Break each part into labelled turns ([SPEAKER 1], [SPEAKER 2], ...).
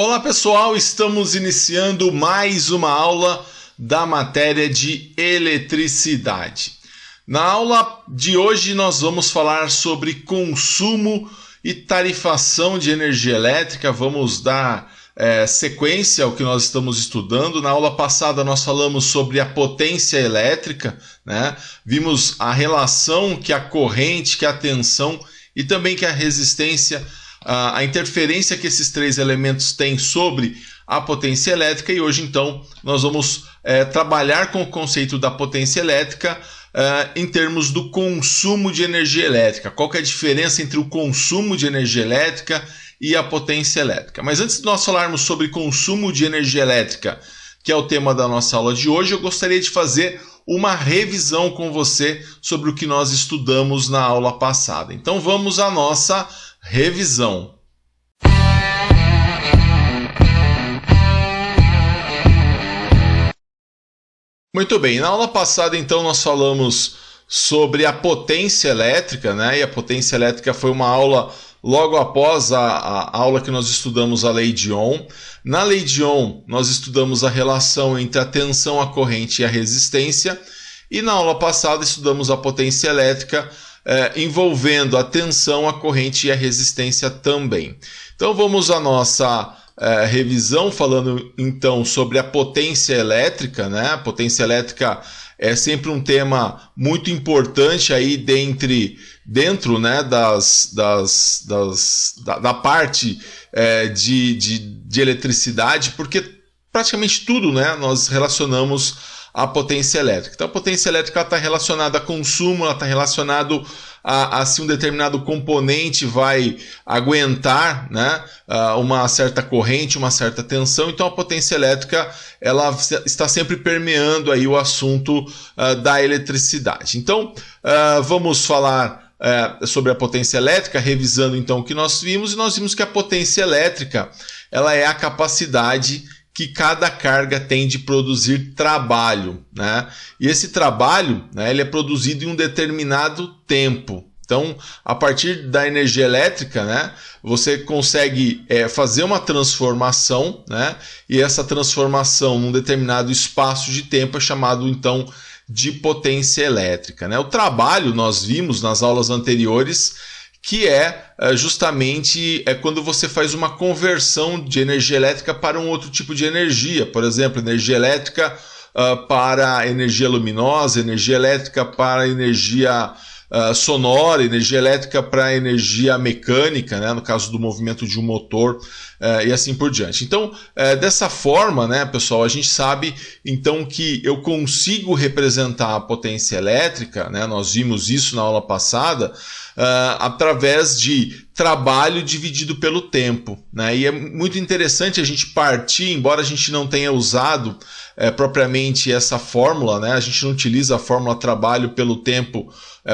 [SPEAKER 1] Olá pessoal, estamos iniciando mais uma aula da matéria de eletricidade. Na aula de hoje nós vamos falar sobre consumo e tarifação de energia elétrica. Vamos dar sequência ao que nós estamos estudando. Na aula passada nós falamos sobre a potência elétrica, né? Vimos a relação que a corrente, que a tensão e também que a resistência, a interferência que esses três elementos têm sobre a potência elétrica, e hoje então nós vamos trabalhar com o conceito da potência elétrica em termos do consumo de energia elétrica. Qual que é a diferença entre o consumo de energia elétrica e a potência elétrica? Mas antes de nós falarmos sobre consumo de energia elétrica, que é o tema da nossa aula de hoje, eu gostaria de fazer uma revisão com você sobre o que nós estudamos na aula passada. Então vamos à nossa revisão. Muito bem, na aula passada então nós falamos sobre a potência elétrica, né? E a potência elétrica foi uma aula logo após a aula que nós estudamos a lei de Ohm. Na lei de Ohm nós estudamos a relação entre a tensão, a corrente e a resistência, e na aula passada estudamos a potência elétrica envolvendo a tensão, a corrente e a resistência também. Então vamos à nossa revisão, falando então sobre a potência elétrica, né? A potência elétrica é sempre um tema muito importante aí dentro, né, da parte de eletricidade, porque praticamente tudo, né, nós relacionamos a potência elétrica. Então a potência elétrica está relacionada a consumo, ela está relacionada a se um determinado componente vai aguentar, né, uma certa corrente, uma certa tensão. Então a potência elétrica ela está sempre permeando aí o assunto da eletricidade. Então vamos falar sobre a potência elétrica, revisando então o que nós vimos, e nós vimos que a potência elétrica ela é a capacidade que cada carga tem de produzir trabalho, né? E esse trabalho, né, ele é produzido em um determinado tempo. Então, a partir da energia elétrica, né, você consegue fazer uma transformação, né? E essa transformação num determinado espaço de tempo é chamado então de potência elétrica, né? O trabalho nós vimos nas aulas anteriores que justamente quando você faz uma conversão de energia elétrica para um outro tipo de energia. Por exemplo, energia elétrica para energia luminosa, energia elétrica para energia sonora, energia elétrica para energia mecânica, né, no caso do movimento de um motor, e assim por diante. Então, dessa forma, né, pessoal, a gente sabe então que eu consigo representar a potência elétrica, né, nós vimos isso na aula passada, através de trabalho dividido pelo tempo, né? E é muito interessante a gente partir, embora a gente não tenha usado propriamente essa fórmula, né? A gente não utiliza a fórmula trabalho pelo tempo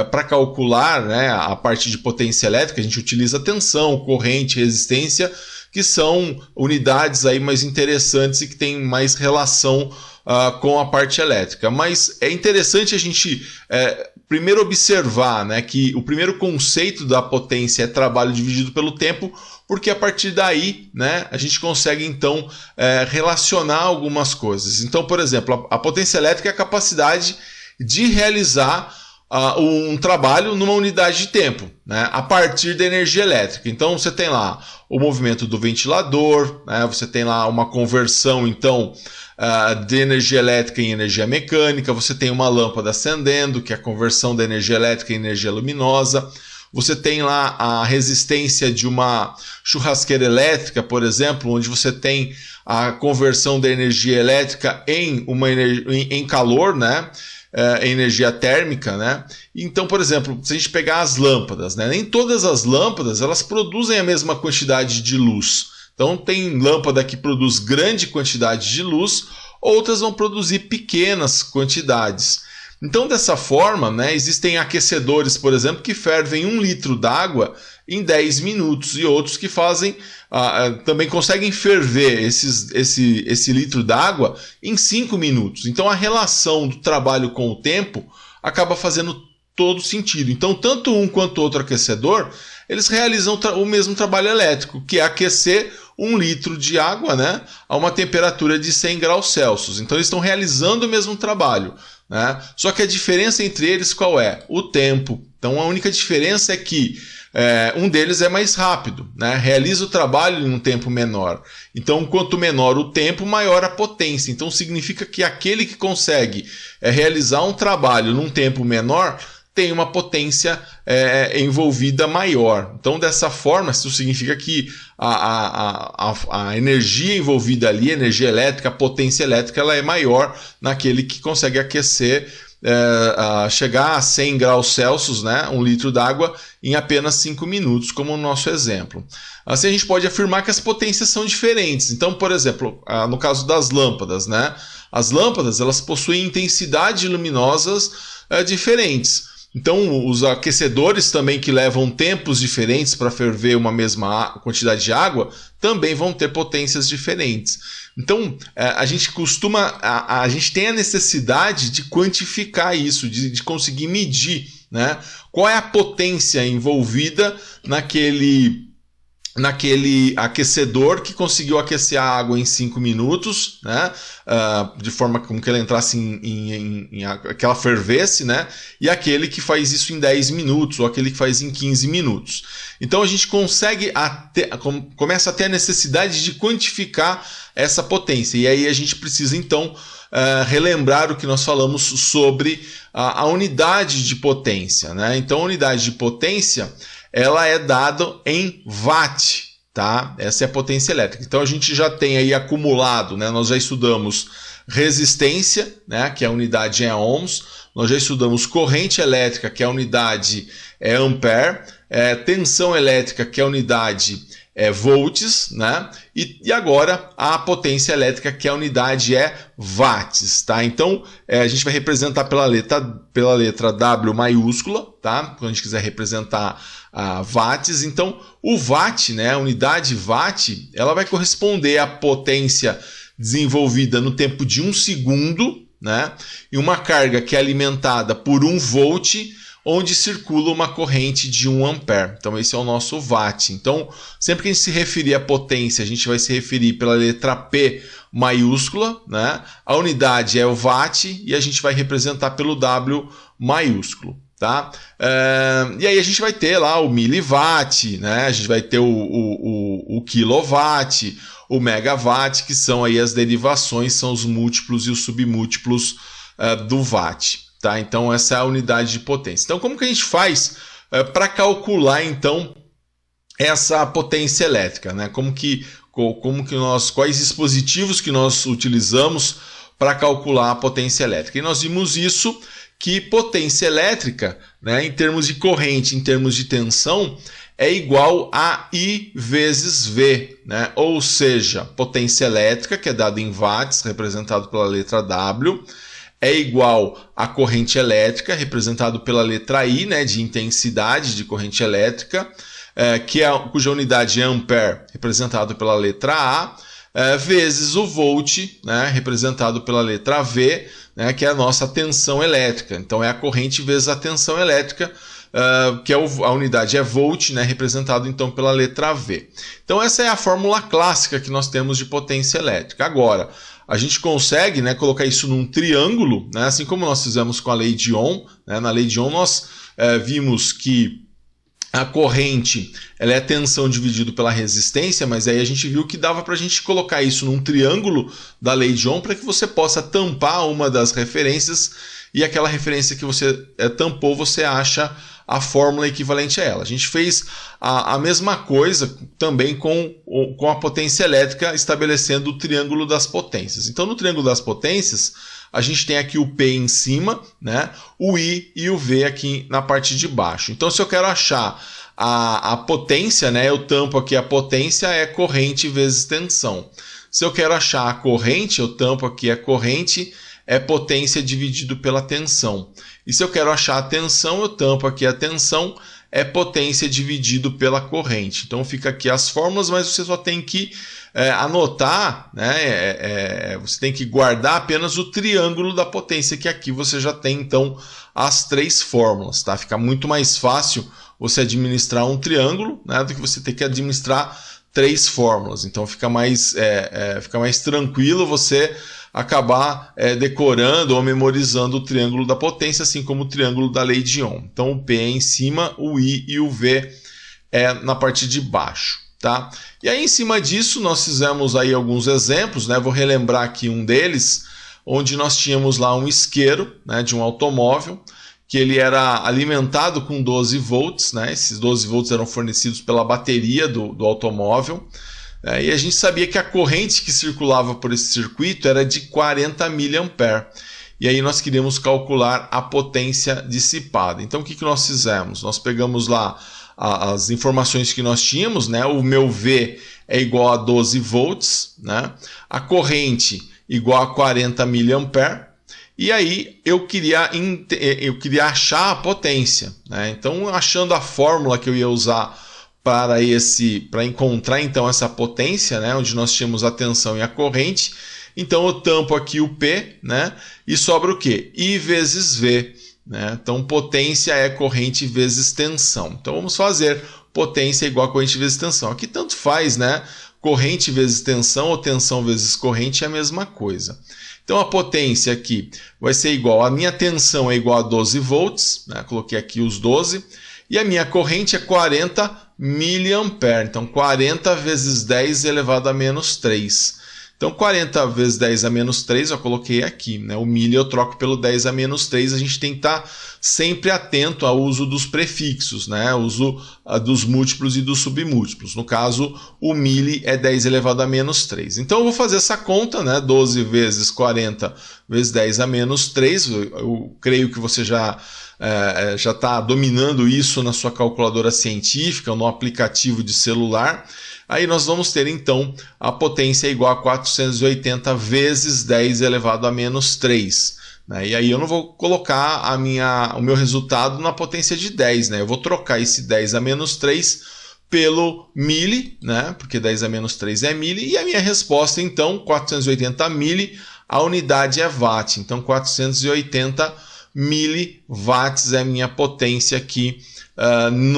[SPEAKER 1] para calcular, né, a parte de potência elétrica. A gente utiliza tensão, corrente, resistência, que são unidades aí mais interessantes e que têm mais relação com a parte elétrica. Mas é interessante a gente primeiro observar, né, que o primeiro conceito da potência é trabalho dividido pelo tempo, porque a partir daí, né, a gente consegue então relacionar algumas coisas. Então, por exemplo, a potência elétrica é a capacidade de realizar um trabalho numa unidade de tempo, né, a partir da energia elétrica. Então você tem lá o movimento do ventilador, né, você tem lá uma conversão então de energia elétrica em energia mecânica, você tem uma lâmpada acendendo, que é a conversão da energia elétrica em energia luminosa, você tem lá a resistência de uma churrasqueira elétrica, por exemplo, onde você tem a conversão da energia elétrica em calor, né? Energia térmica, né? Então, por exemplo, se a gente pegar as lâmpadas, né? Nem todas as lâmpadas elas produzem a mesma quantidade de luz. Então tem lâmpada que produz grande quantidade de luz, outras vão produzir pequenas quantidades. Então dessa forma, né, existem aquecedores, por exemplo, que fervem 1 litro d'água em 10 minutos e outros que fazem também conseguem ferver esse litro d'água em 5 minutos. Então a relação do trabalho com o tempo acaba fazendo todo sentido. Então tanto um quanto outro aquecedor, eles realizam o mesmo trabalho elétrico, que é aquecer 1 litro de água, né, a uma temperatura de 100 graus Celsius. Então eles estão realizando o mesmo trabalho, né? Só que a diferença entre eles qual é? O tempo. Então a única diferença é que um deles é mais rápido, né? Realiza o trabalho em um tempo menor. Então, quanto menor o tempo, maior a potência. Então, significa que aquele que consegue realizar um trabalho num tempo menor tem uma potência envolvida maior. Então, dessa forma, isso significa que a energia envolvida ali, a energia elétrica, a potência elétrica, ela é maior naquele que consegue aquecer, chegar a 100 graus Celsius, né, 1 litro d'água, em apenas 5 minutos, como no nosso exemplo. Assim a gente pode afirmar que as potências são diferentes. Então, por exemplo, no caso das lâmpadas, né, as lâmpadas elas possuem intensidades luminosas diferentes. Então, os aquecedores também que levam tempos diferentes para ferver uma mesma quantidade de água também vão ter potências diferentes. Então, a gente a gente tem a necessidade de quantificar isso, de conseguir medir, né, qual é a potência envolvida naquele aquecedor que conseguiu aquecer a água em 5 minutos, né, de forma como que ela entrasse que ela fervesse, né, e aquele que faz isso em 10 minutos, ou aquele que faz em 15 minutos. Então a gente começa a ter a necessidade de quantificar essa potência, e aí a gente precisa então relembrar o que nós falamos sobre a unidade de potência, né? Então a unidade de potência ela é dada em watt, tá? Essa é a potência elétrica. Então a gente já tem aí acumulado, né? Nós já estudamos resistência, né? Que a unidade é ohms. Nós já estudamos corrente elétrica, que a unidade é ampere. Tensão elétrica, que a unidade é volts, né? E agora a potência elétrica, que a unidade é watts, tá? Então a gente vai representar pela letra W maiúscula, tá? Quando a gente quiser representar watts. Então o watt, né? A unidade watt, ela vai corresponder à potência desenvolvida no tempo de 1 segundo, né? E uma carga que é alimentada por 1 volt, onde circula uma corrente de 1 ampere. Então esse é o nosso watt. Então, sempre que a gente se referir à potência, a gente vai se referir pela letra P maiúscula, né? A unidade é o watt e a gente vai representar pelo W maiúsculo, tá? E aí a gente vai ter lá o miliwatt, né? A gente vai ter o quilowatt, o megawatt, que são aí as derivações, são os múltiplos e os submúltiplos do watt. Tá? Então essa é a unidade de potência. Então como que a gente faz para calcular então essa potência elétrica, né? Quais dispositivos que nós utilizamos para calcular a potência elétrica? E nós vimos isso, que potência elétrica, né, em termos de corrente, em termos de tensão, é igual a I vezes V, né? Ou seja, potência elétrica, que é dada em watts, representado pela letra W, é igual a corrente elétrica, representado pela letra I, né, de intensidade de corrente elétrica, cuja unidade é ampere, representado pela letra A, vezes o volt, né, representado pela letra V, né, que é a nossa tensão elétrica. Então é a corrente vezes a tensão elétrica, que a unidade é volt, né, representado então pela letra V. Então essa é a fórmula clássica que nós temos de potência elétrica. Agora, a gente consegue, né, colocar isso num triângulo, né, assim como nós fizemos com a lei de Ohm, né? Na lei de Ohm nós vimos que a corrente ela é a tensão dividido pela resistência, mas aí a gente viu que dava para a gente colocar isso num triângulo da lei de Ohm para que você possa tampar uma das referências e aquela referência que você tampou, você acha a fórmula equivalente a ela. A gente fez a mesma coisa também com a potência elétrica, estabelecendo o triângulo das potências. Então, no triângulo das potências, a gente tem aqui o P em cima, né, o I e o V aqui na parte de baixo. Então, se eu quero achar a potência, né, eu tampo aqui a potência, é corrente vezes tensão. Se eu quero achar a corrente, eu tampo aqui a corrente, é potência dividido pela tensão. E se eu quero achar a tensão, eu tampo aqui a tensão, é potência dividido pela corrente. Então fica aqui as fórmulas, mas você só tem que anotar, né? Você tem que guardar apenas o triângulo da potência, que aqui você já tem então as 3 fórmulas, tá? Fica muito mais fácil você administrar um triângulo, né, do que você ter que administrar 3 fórmulas. Então fica mais tranquilo você acabar decorando ou memorizando o triângulo da potência, assim como o triângulo da lei de Ohm. Então o P é em cima, o I e o V é na parte de baixo. Tá? E aí em cima disso nós fizemos aí alguns exemplos, né? Vou relembrar aqui um deles, onde nós tínhamos lá um isqueiro, né, de um automóvel, que ele era alimentado com 12 volts, né? Esses 12 volts eram fornecidos pela bateria do automóvel, e a gente sabia que a corrente que circulava por esse circuito era de 40 mA. E aí nós queríamos calcular a potência dissipada. Então o que nós fizemos? Nós pegamos lá as informações que nós tínhamos, né? O meu V é igual a 12 volts, né? A corrente igual a 40 mA, e aí eu queria achar a potência, né? Então, achando a fórmula que eu ia usar para encontrar então essa potência, né? Onde nós tínhamos a tensão e a corrente, então eu tampo aqui o P, né? E sobra o quê? I vezes V. Né? Então, potência é corrente vezes tensão. Então, vamos fazer potência igual a corrente vezes tensão. Aqui tanto faz, né? Corrente vezes tensão ou tensão vezes corrente é a mesma coisa. Então, a potência aqui vai ser igual, a minha tensão é igual a 12 volts, né? Coloquei aqui os 12, e a minha corrente é 40 mA. Então, 40 vezes 10 elevado a menos 3. Então, 40 vezes 10 a menos 3, eu coloquei aqui, né? O milha eu troco pelo 10 a menos 3, a gente tem que estar sempre atento ao uso dos prefixos, né? O uso dos múltiplos e dos submúltiplos. No caso, o milha é 10 elevado a menos 3. Então, eu vou fazer essa conta, né? 12 vezes 40 vezes 10 a menos 3, eu creio que você já está dominando isso na sua calculadora científica ou no aplicativo de celular. Aí nós vamos ter então a potência igual a 480 vezes 10 elevado a menos 3. Né? E aí eu não vou colocar o meu resultado na potência de 10. Né? Eu vou trocar esse 10 a menos 3 pelo mili, né? Porque 10 a menos 3 é mili. E a minha resposta então, 480 mili, a unidade é watt. Então 480 miliwatts é a minha potência aqui.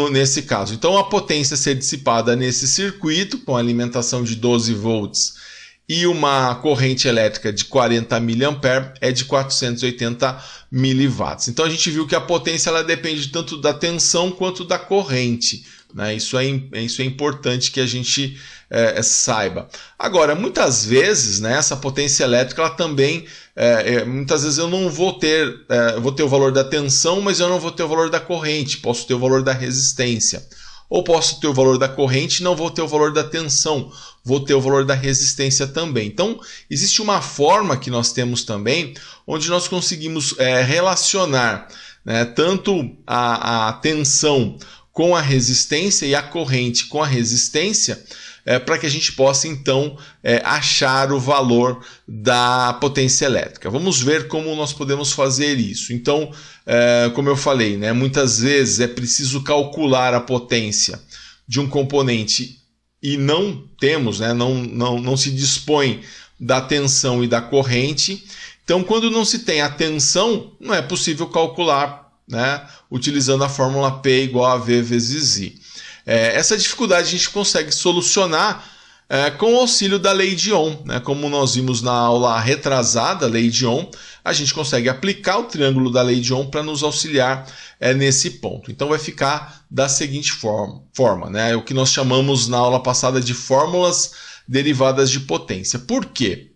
[SPEAKER 1] Nesse caso. Então a potência a ser dissipada nesse circuito com alimentação de 12 volts e uma corrente elétrica de 40 mA é de 480 miliwatts. Então a gente viu que a potência ela depende tanto da tensão quanto da corrente, né? Isso é importante que a gente saiba. Agora, muitas vezes, né, essa potência elétrica ela também muitas vezes eu não vou ter, vou ter o valor da tensão, mas eu não vou ter o valor da corrente, posso ter o valor da resistência. Ou posso ter o valor da corrente e não vou ter o valor da tensão, vou ter o valor da resistência também. Então, existe uma forma que nós temos também, onde nós conseguimos relacionar, né, tanto a tensão com a resistência e a corrente com a resistência, para que a gente possa, então, achar o valor da potência elétrica. Vamos ver como nós podemos fazer isso. Então, como eu falei, né, muitas vezes é preciso calcular a potência de um componente e não temos, né, não se dispõe da tensão e da corrente. Então, quando não se tem a tensão, não é possível calcular, né, utilizando a fórmula P igual a V vezes I. Essa dificuldade a gente consegue solucionar com o auxílio da lei de Ohm, né? Como nós vimos na aula retrasada, lei de Ohm, a gente consegue aplicar o triângulo da lei de Ohm para nos auxiliar nesse ponto. Então vai ficar da seguinte forma, né? O que nós chamamos na aula passada de fórmulas derivadas de potência. Por quê?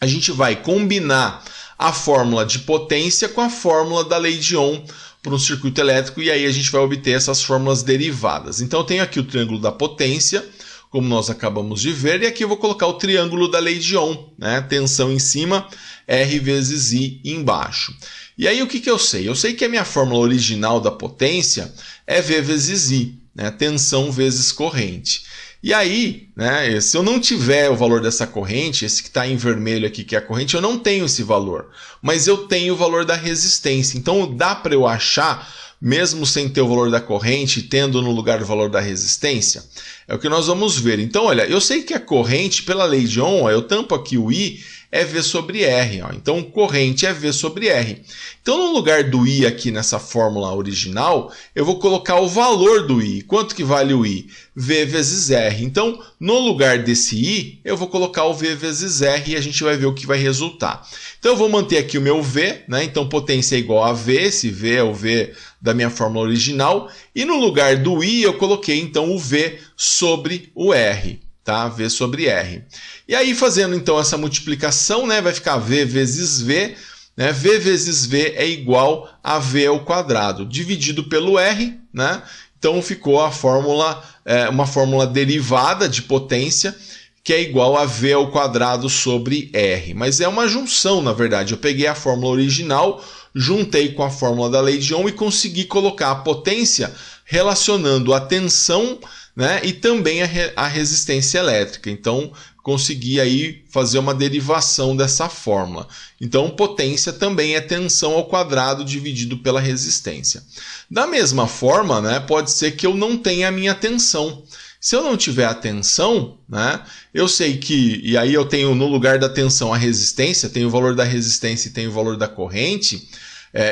[SPEAKER 1] A gente vai combinar a fórmula de potência com a fórmula da lei de Ohm para um circuito elétrico, e aí a gente vai obter essas fórmulas derivadas. Então eu tenho aqui o triângulo da potência, como nós acabamos de ver, e aqui eu vou colocar o triângulo da lei de Ohm, né? Tensão em cima, R vezes I embaixo. E aí o que eu sei? Eu sei que a minha fórmula original da potência é V vezes I, né? Tensão vezes corrente. E aí, né, se eu não tiver o valor dessa corrente, esse que está em vermelho aqui, que é a corrente, eu não tenho esse valor. Mas eu tenho o valor da resistência. Então dá para eu achar, mesmo sem ter o valor da corrente, tendo no lugar o valor da resistência? É o que nós vamos ver. Então, olha, eu sei que a corrente, pela lei de Ohm, eu tampo aqui o I, é V sobre R. Ó. Então, corrente é V sobre R. Então, no lugar do I aqui nessa fórmula original, eu vou colocar o valor do I. Quanto que vale o I? V vezes R. Então, No lugar desse I, eu vou colocar o V vezes R e a gente vai ver o que vai resultar. Então eu vou manter aqui o meu V, né? Então potência é igual a V, esse V é o V da minha fórmula original, e no lugar do I eu coloquei então o V sobre o R, tá? V sobre R. E aí fazendo então essa multiplicação, né, vai ficar V vezes V, né? V vezes V é igual a V ao quadrado, dividido pelo R, né? Então ficou a fórmula, uma fórmula derivada de potência, que é igual a V ao quadrado sobre R. Mas é uma junção, na verdade. Eu peguei a fórmula original, juntei com a fórmula da lei de Ohm e consegui colocar a potência relacionando a tensão, né, e também a resistência elétrica. Então, consegui aí fazer uma derivação dessa fórmula. Então, potência também é tensão ao quadrado dividido pela resistência. Da mesma forma, né, pode ser que eu não tenha a minha tensão. Se eu não tiver a tensão, né, eu sei que, e aí eu tenho no lugar da tensão a resistência, tenho o valor da resistência e tenho o valor da corrente,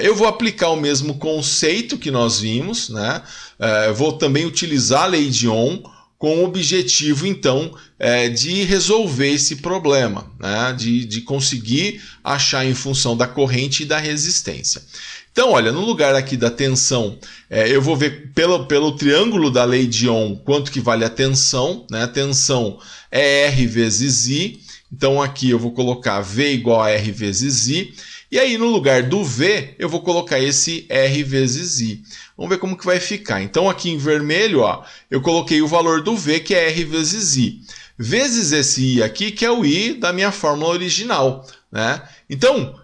[SPEAKER 1] eu vou aplicar o mesmo conceito que nós vimos, né, eu vou também utilizar a lei de Ohm com o objetivo, então, de resolver esse problema, né, de conseguir achar em função da corrente e da resistência. Então, olha, no lugar aqui da tensão, eu vou ver pelo triângulo da lei de Ohm quanto que vale a tensão, né? A tensão é R vezes I, então aqui eu vou colocar V igual a R vezes I, e aí no lugar do V eu vou colocar esse R vezes I. Vamos ver como que vai ficar. Então aqui em vermelho, ó, eu coloquei o valor do V, que é R vezes I, vezes esse I aqui, que é o I da minha fórmula original, né? Então,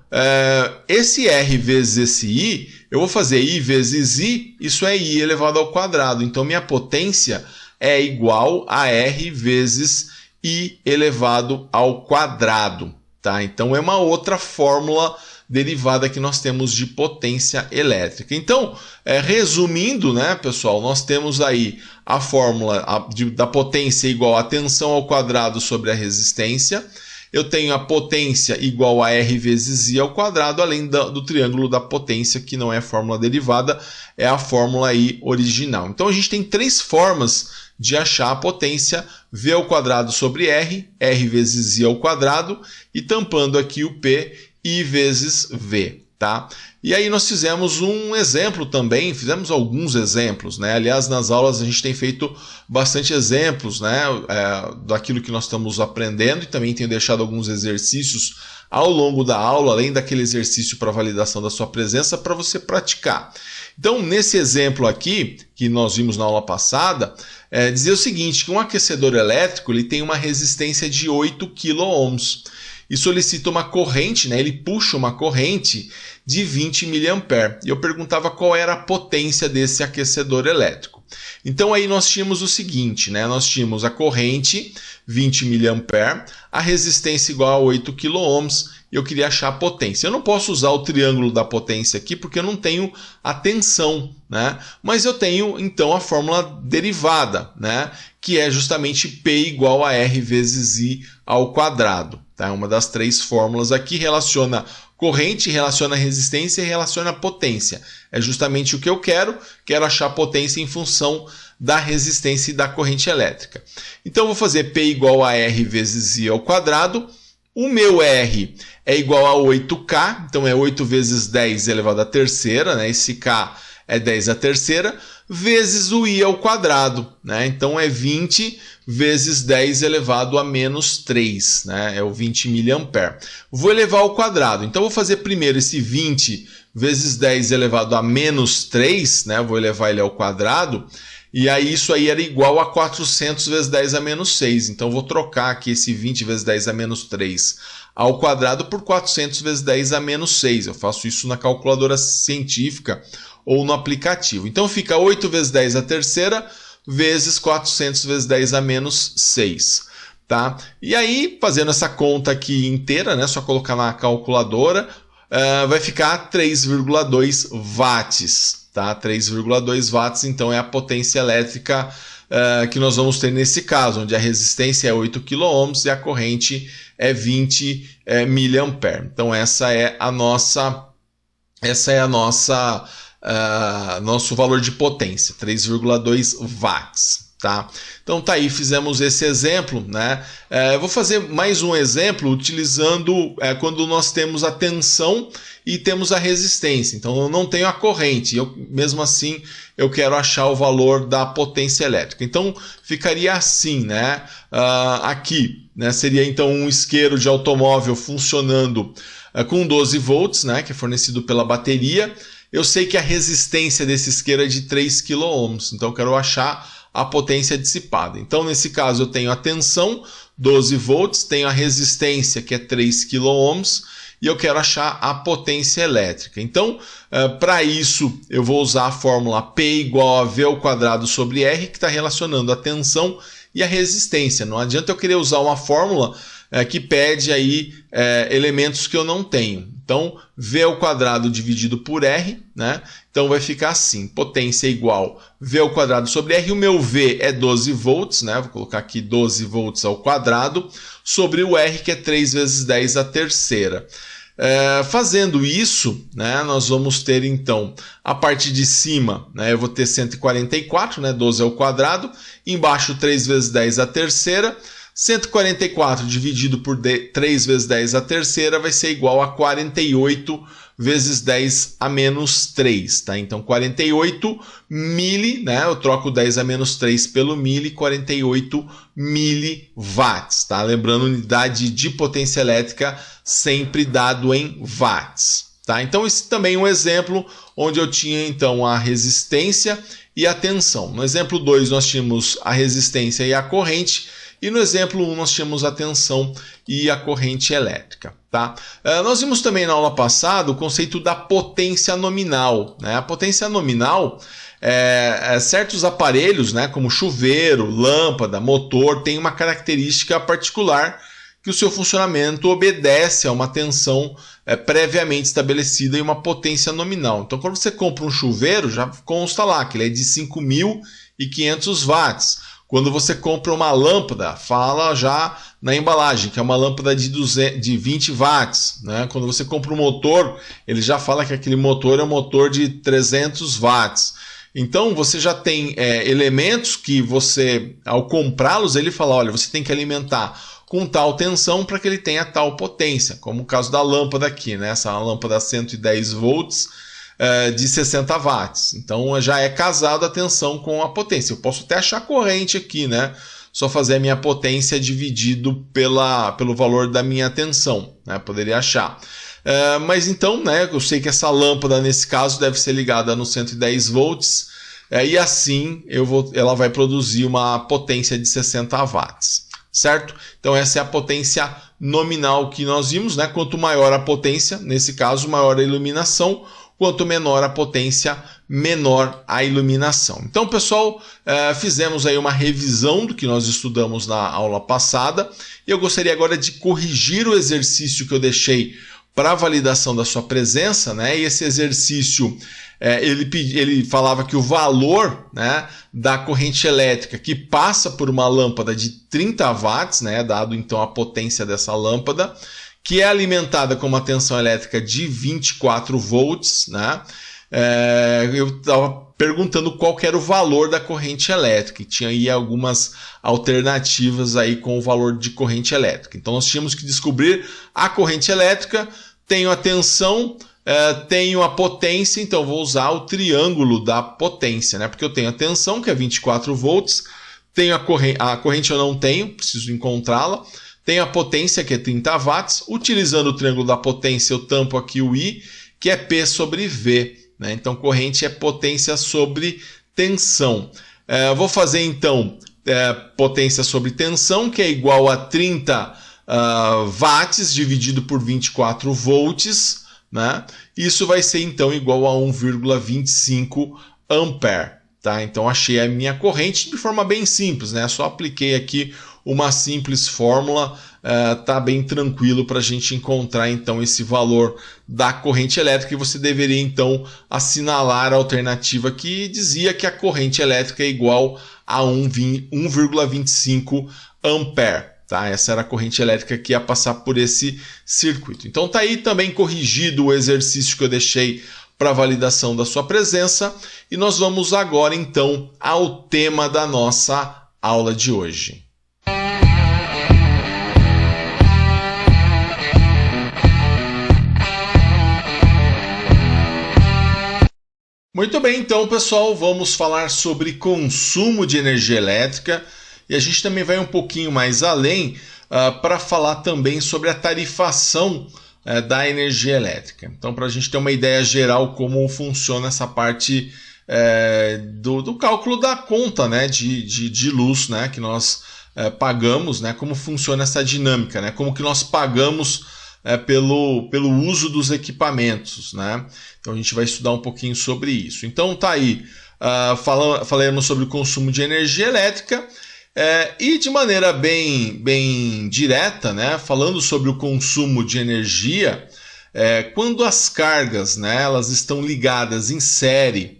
[SPEAKER 1] esse R vezes esse I, eu vou fazer I vezes I, isso é I elevado ao quadrado. Então, minha potência é igual a R vezes I elevado ao quadrado, tá? Então, é uma outra fórmula derivada que nós temos de potência elétrica. Então, resumindo, né, pessoal, nós temos aí a fórmula da potência igual a tensão ao quadrado sobre a resistência. Eu tenho a potência igual a R vezes I ao quadrado, além do triângulo da potência, que não é a fórmula derivada, é a fórmula aí original. Então, a gente tem três formas de achar a potência: V ao quadrado sobre R, R vezes I ao quadrado, e tampando aqui o P, I vezes V, tá? E aí nós fizemos um exemplo também, fizemos alguns exemplos, né? Aliás, nas aulas a gente tem feito bastante exemplos, né, daquilo que nós estamos aprendendo, e também tenho deixado alguns exercícios ao longo da aula, além daquele exercício para validação da sua presença, para você praticar. Então, nesse exemplo aqui, que nós vimos na aula passada, dizia o seguinte, que um aquecedor elétrico ele tem uma resistência de 8 kΩ e solicita uma corrente, né, ele puxa uma corrente de 20 mA. E eu perguntava qual era a potência desse aquecedor elétrico. Então aí nós tínhamos o seguinte, né, nós tínhamos a corrente 20 mA, a resistência igual a 8 kΩ, e eu queria achar a potência. Eu não posso usar o triângulo da potência aqui porque eu não tenho a tensão, né? Mas eu tenho então a fórmula derivada, né, que é justamente P igual a R vezes I ao quadrado. Tá? Uma das três fórmulas aqui relaciona corrente, relaciona resistência e relaciona potência. É justamente o que eu quero achar a potência em função da resistência e da corrente elétrica. Então, eu vou fazer P igual a R vezes I ao quadrado. O meu R é igual a 8K, então é 8 vezes 10 elevado à terceira, né? Esse K é 10 à terceira, vezes o I ao quadrado, né? Então é 20 vezes 10 elevado a menos 3, né? É o 20 mA. Vou elevar ao quadrado, então vou fazer primeiro esse 20 vezes 10 elevado a menos 3, né? Vou elevar ele ao quadrado, e aí isso aí era igual a 400 vezes 10 a menos 6. Então vou trocar aqui esse 20 vezes 10 a menos 3 ao quadrado por 400 vezes 10 a menos 6. Eu faço isso na calculadora científica ou no aplicativo. Então fica 8 vezes 10 à terceira vezes 400 vezes 10 a menos 6. Tá? E aí, fazendo essa conta aqui inteira, né, só colocar na calculadora, vai ficar 3,2 watts. Tá? 3,2 watts, então é a potência elétrica que nós vamos ter nesse caso, onde a resistência é 8 kΩ e a corrente é 20 mA. Então essa é a nossa nosso valor de potência, 3,2 watts. Tá? Então tá aí, fizemos esse exemplo, né? Eu vou fazer mais um exemplo utilizando quando nós temos a tensão e temos a resistência. Então eu não tenho a corrente, mesmo assim eu quero achar o valor da potência elétrica. Então ficaria assim, né? Aqui, né? Seria então um isqueiro de automóvel funcionando com 12 volts, né? Que é fornecido pela bateria. Eu sei que a resistência desse isqueiro é de 3 kΩ, então eu quero achar a potência dissipada. Então, nesse caso, eu tenho a tensão, 12 volts, tenho a resistência, que é 3 kΩ, e eu quero achar a potência elétrica. Então, para isso, eu vou usar a fórmula P igual a V ao quadrado sobre R, que está relacionando a tensão e a resistência. Não adianta eu querer usar uma fórmula que pede aí elementos que eu não tenho. Então, V ao quadrado dividido por R, né? Então vai ficar assim, potência igual V ao quadrado sobre R. O meu V é 12 volts, né? Vou colocar aqui 12 volts ao quadrado, sobre o R, que é 3 vezes 10 a terceira. Fazendo isso, né, nós vamos ter então a parte de cima, né, eu vou ter 144, né, 12 ao quadrado, embaixo 3 vezes 10 a terceira. 144 dividido por 3 vezes 10 a terceira vai ser igual a 48 vezes 10 a menos 3, tá? Então 48 mili, né? Eu troco 10 a menos 3 pelo mili, 48 miliwatts, tá? Lembrando, unidade de potência elétrica sempre dado em watts, tá? Então esse também é um exemplo onde eu tinha então a resistência e a tensão. No exemplo 2 nós tínhamos a resistência e a corrente. E no exemplo 1 nós tínhamos a tensão e a corrente elétrica. Tá? Nós vimos também na aula passada o conceito da potência nominal. Né? A potência nominal, certos aparelhos, né, como chuveiro, lâmpada, motor, tem uma característica particular que o seu funcionamento obedece a uma tensão previamente estabelecida e uma potência nominal. Então, quando você compra um chuveiro, já consta lá que ele é de 5.500 watts. Quando você compra uma lâmpada, fala já na embalagem, que é uma lâmpada de 20 watts. Né? Quando você compra um motor, ele já fala que aquele motor é um motor de 300 watts. Então, você já tem elementos que você, ao comprá-los, ele fala, olha, você tem que alimentar com tal tensão para que ele tenha tal potência, como o caso da lâmpada aqui, né? Essa lâmpada 110 volts, de 60 watts. Então já é casado a tensão com a potência. Eu posso até achar corrente aqui, né? Só fazer a minha potência dividido pelo valor da minha tensão, né? Poderia achar. Mas então, né, eu sei que essa lâmpada nesse caso deve ser ligada no 110 volts e assim ela vai produzir uma potência de 60 watts, certo? Então essa é a potência nominal que nós vimos, né? Quanto maior a potência, nesse caso maior a iluminação. Quanto menor a potência, menor a iluminação. Então, pessoal, fizemos aí uma revisão do que nós estudamos na aula passada. E eu gostaria agora de corrigir o exercício que eu deixei para validação da sua presença, né? E esse exercício, ele falava que o valor, né, da corrente elétrica que passa por uma lâmpada de 30 watts, né, dado então a potência dessa lâmpada, que é alimentada com uma tensão elétrica de 24 volts, né? Eu estava perguntando qual que era o valor da corrente elétrica, e tinha aí algumas alternativas aí com o valor de corrente elétrica. Então nós tínhamos que descobrir a corrente elétrica, tenho a tensão, tenho a potência, então vou usar o triângulo da potência, né? Porque eu tenho a tensão, que é 24 volts, tenho a corrente eu não tenho, preciso encontrá-la. Tenho a potência, que é 30 watts. Utilizando o triângulo da potência, eu tampo aqui o I, que é P sobre V. Né? Então, corrente é potência sobre tensão. Vou fazer, então, potência sobre tensão, que é igual a 30 watts dividido por 24 volts. Né? Isso vai ser, então, igual a 1,25 ampere. Tá? Então, achei a minha corrente de forma bem simples. Né? Só apliquei aqui uma simples fórmula, tá bem tranquilo para a gente encontrar então esse valor da corrente elétrica, e você deveria então assinalar a alternativa que dizia que a corrente elétrica é igual a 1,25 ampere. Tá? Essa era a corrente elétrica que ia passar por esse circuito. Então tá aí também corrigido o exercício que eu deixei para validação da sua presença. E nós vamos agora então ao tema da nossa aula de hoje. Muito bem, então, pessoal, vamos falar sobre consumo de energia elétrica e a gente também vai um pouquinho mais além para falar também sobre a tarifação da energia elétrica. Então, para a gente ter uma ideia geral como funciona essa parte do cálculo da conta, né, de luz, né, que nós pagamos, né, como funciona essa dinâmica, né, como que nós pagamos pelo uso dos equipamentos, né? Então a gente vai estudar um pouquinho sobre isso. Então tá aí, falaremos sobre o consumo de energia elétrica e de maneira bem direta, né? Falando sobre o consumo de energia, quando as cargas, né, elas estão ligadas em série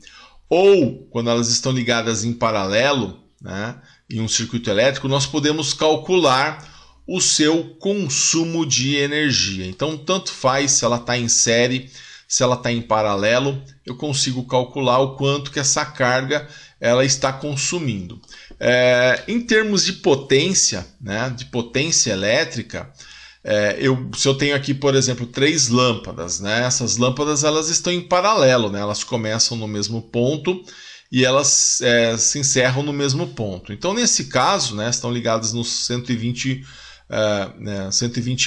[SPEAKER 1] ou quando elas estão ligadas em paralelo, né, em um circuito elétrico, nós podemos calcular o seu consumo de energia. Então, tanto faz se ela está em série, se ela está em paralelo, eu consigo calcular o quanto que essa carga ela está consumindo. Em termos de potência, né, de potência elétrica, se eu tenho aqui, por exemplo, 3 lâmpadas, né, essas lâmpadas elas estão em paralelo, né, elas começam no mesmo ponto e elas se encerram no mesmo ponto. Então, nesse caso, né, estão ligadas nos 120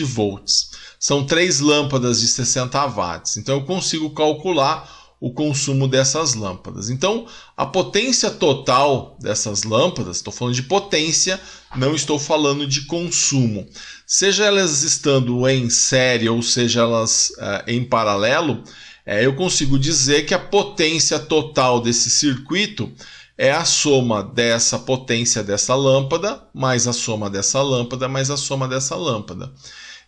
[SPEAKER 1] volts. São 3 lâmpadas de 60 watts. Então eu consigo calcular o consumo dessas lâmpadas. Então a potência total dessas lâmpadas, estou falando de potência, não estou falando de consumo. Seja elas estando em série ou seja elas em paralelo, eu consigo dizer que a potência total desse circuito é a soma dessa potência dessa lâmpada, mais a soma dessa lâmpada, mais a soma dessa lâmpada.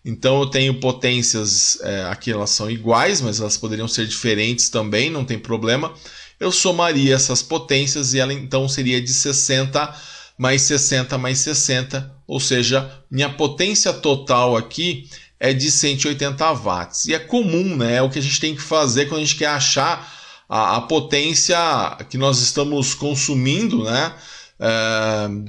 [SPEAKER 1] Então eu tenho potências, aqui elas são iguais, mas elas poderiam ser diferentes também, não tem problema. Eu somaria essas potências e ela então seria de 60 mais 60 mais 60, ou seja, minha potência total aqui é de 180 watts. E é comum, né? É o que a gente tem que fazer quando a gente quer achar a potência que nós estamos consumindo, né?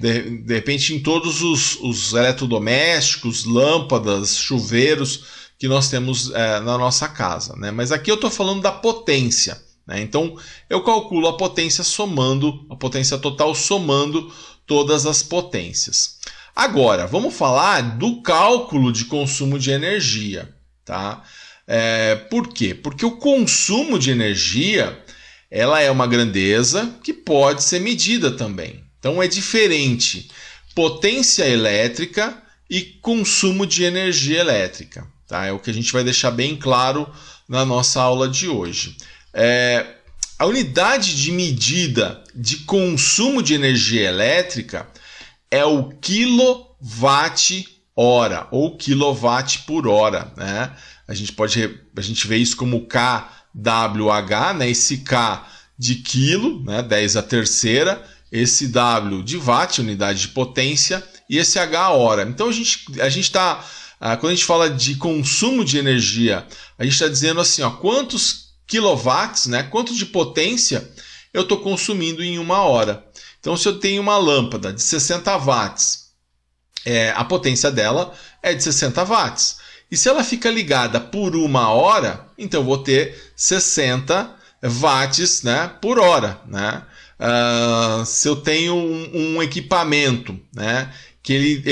[SPEAKER 1] De repente em todos os eletrodomésticos, lâmpadas, chuveiros que nós temos na nossa casa, né? Mas aqui eu estou falando da potência, né? Então eu calculo a potência somando, a potência total somando todas as potências. Agora, vamos falar do cálculo de consumo de energia, tá? Por quê? Porque o consumo de energia ela é uma grandeza que pode ser medida também. Então é diferente potência elétrica e consumo de energia elétrica. Tá? É o que a gente vai deixar bem claro na nossa aula de hoje. A unidade de medida de consumo de energia elétrica é o quilowatt-hora ou quilowatt por hora, né? A gente vê isso como kWh, né? Esse K de quilo, né? 10 a terceira, esse W de watt, unidade de potência, e esse H hora. Então quando a gente fala de consumo de energia, a gente está dizendo assim, ó, quantos quilowatts, né? Quanto de potência eu estou consumindo em uma hora. Então, se eu tenho uma lâmpada de 60 watts, a potência dela é de 60 watts. E se ela fica ligada por uma hora, então eu vou ter 60 watts, né, por hora, né? Se eu tenho um equipamento, né, que ele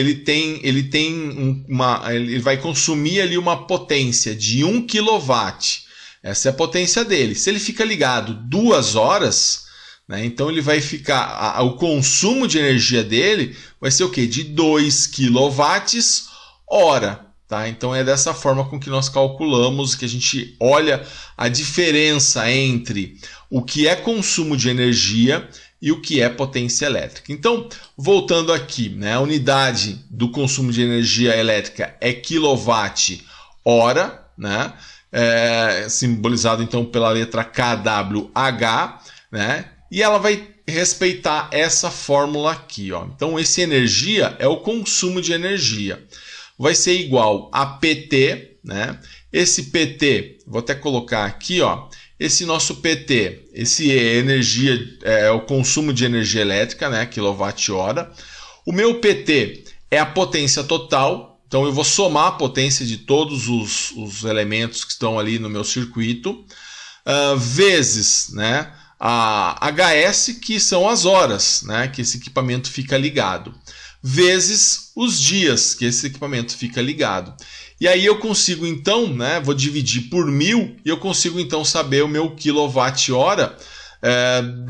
[SPEAKER 1] vai consumir ali uma potência de 1 kW, essa é a potência dele. Se ele fica ligado 2 horas, né, então ele vai ficar, o consumo de energia dele vai ser o quê? De 2 kWh. Tá? Então é dessa forma com que nós calculamos, que a gente olha a diferença entre o que é consumo de energia e o que é potência elétrica. Então, voltando aqui, né, a unidade do consumo de energia elétrica é quilowatt-hora, né, simbolizado então pela letra kWh, né, e ela vai respeitar essa fórmula aqui. Ó. Então, esse energia é o consumo de energia. Vai ser igual a PT, né? Esse PT, vou até colocar aqui, ó, esse nosso PT, esse energia, é o consumo de energia elétrica, né, quilowatt-hora. O meu PT é a potência total, então eu vou somar a potência de todos os elementos que estão ali no meu circuito, vezes, né, a HS, que são as horas, né, que esse equipamento fica ligado, vezes os dias que esse equipamento fica ligado. E aí eu consigo então, né, vou dividir por 1000 e eu consigo então saber o meu quilowatt-hora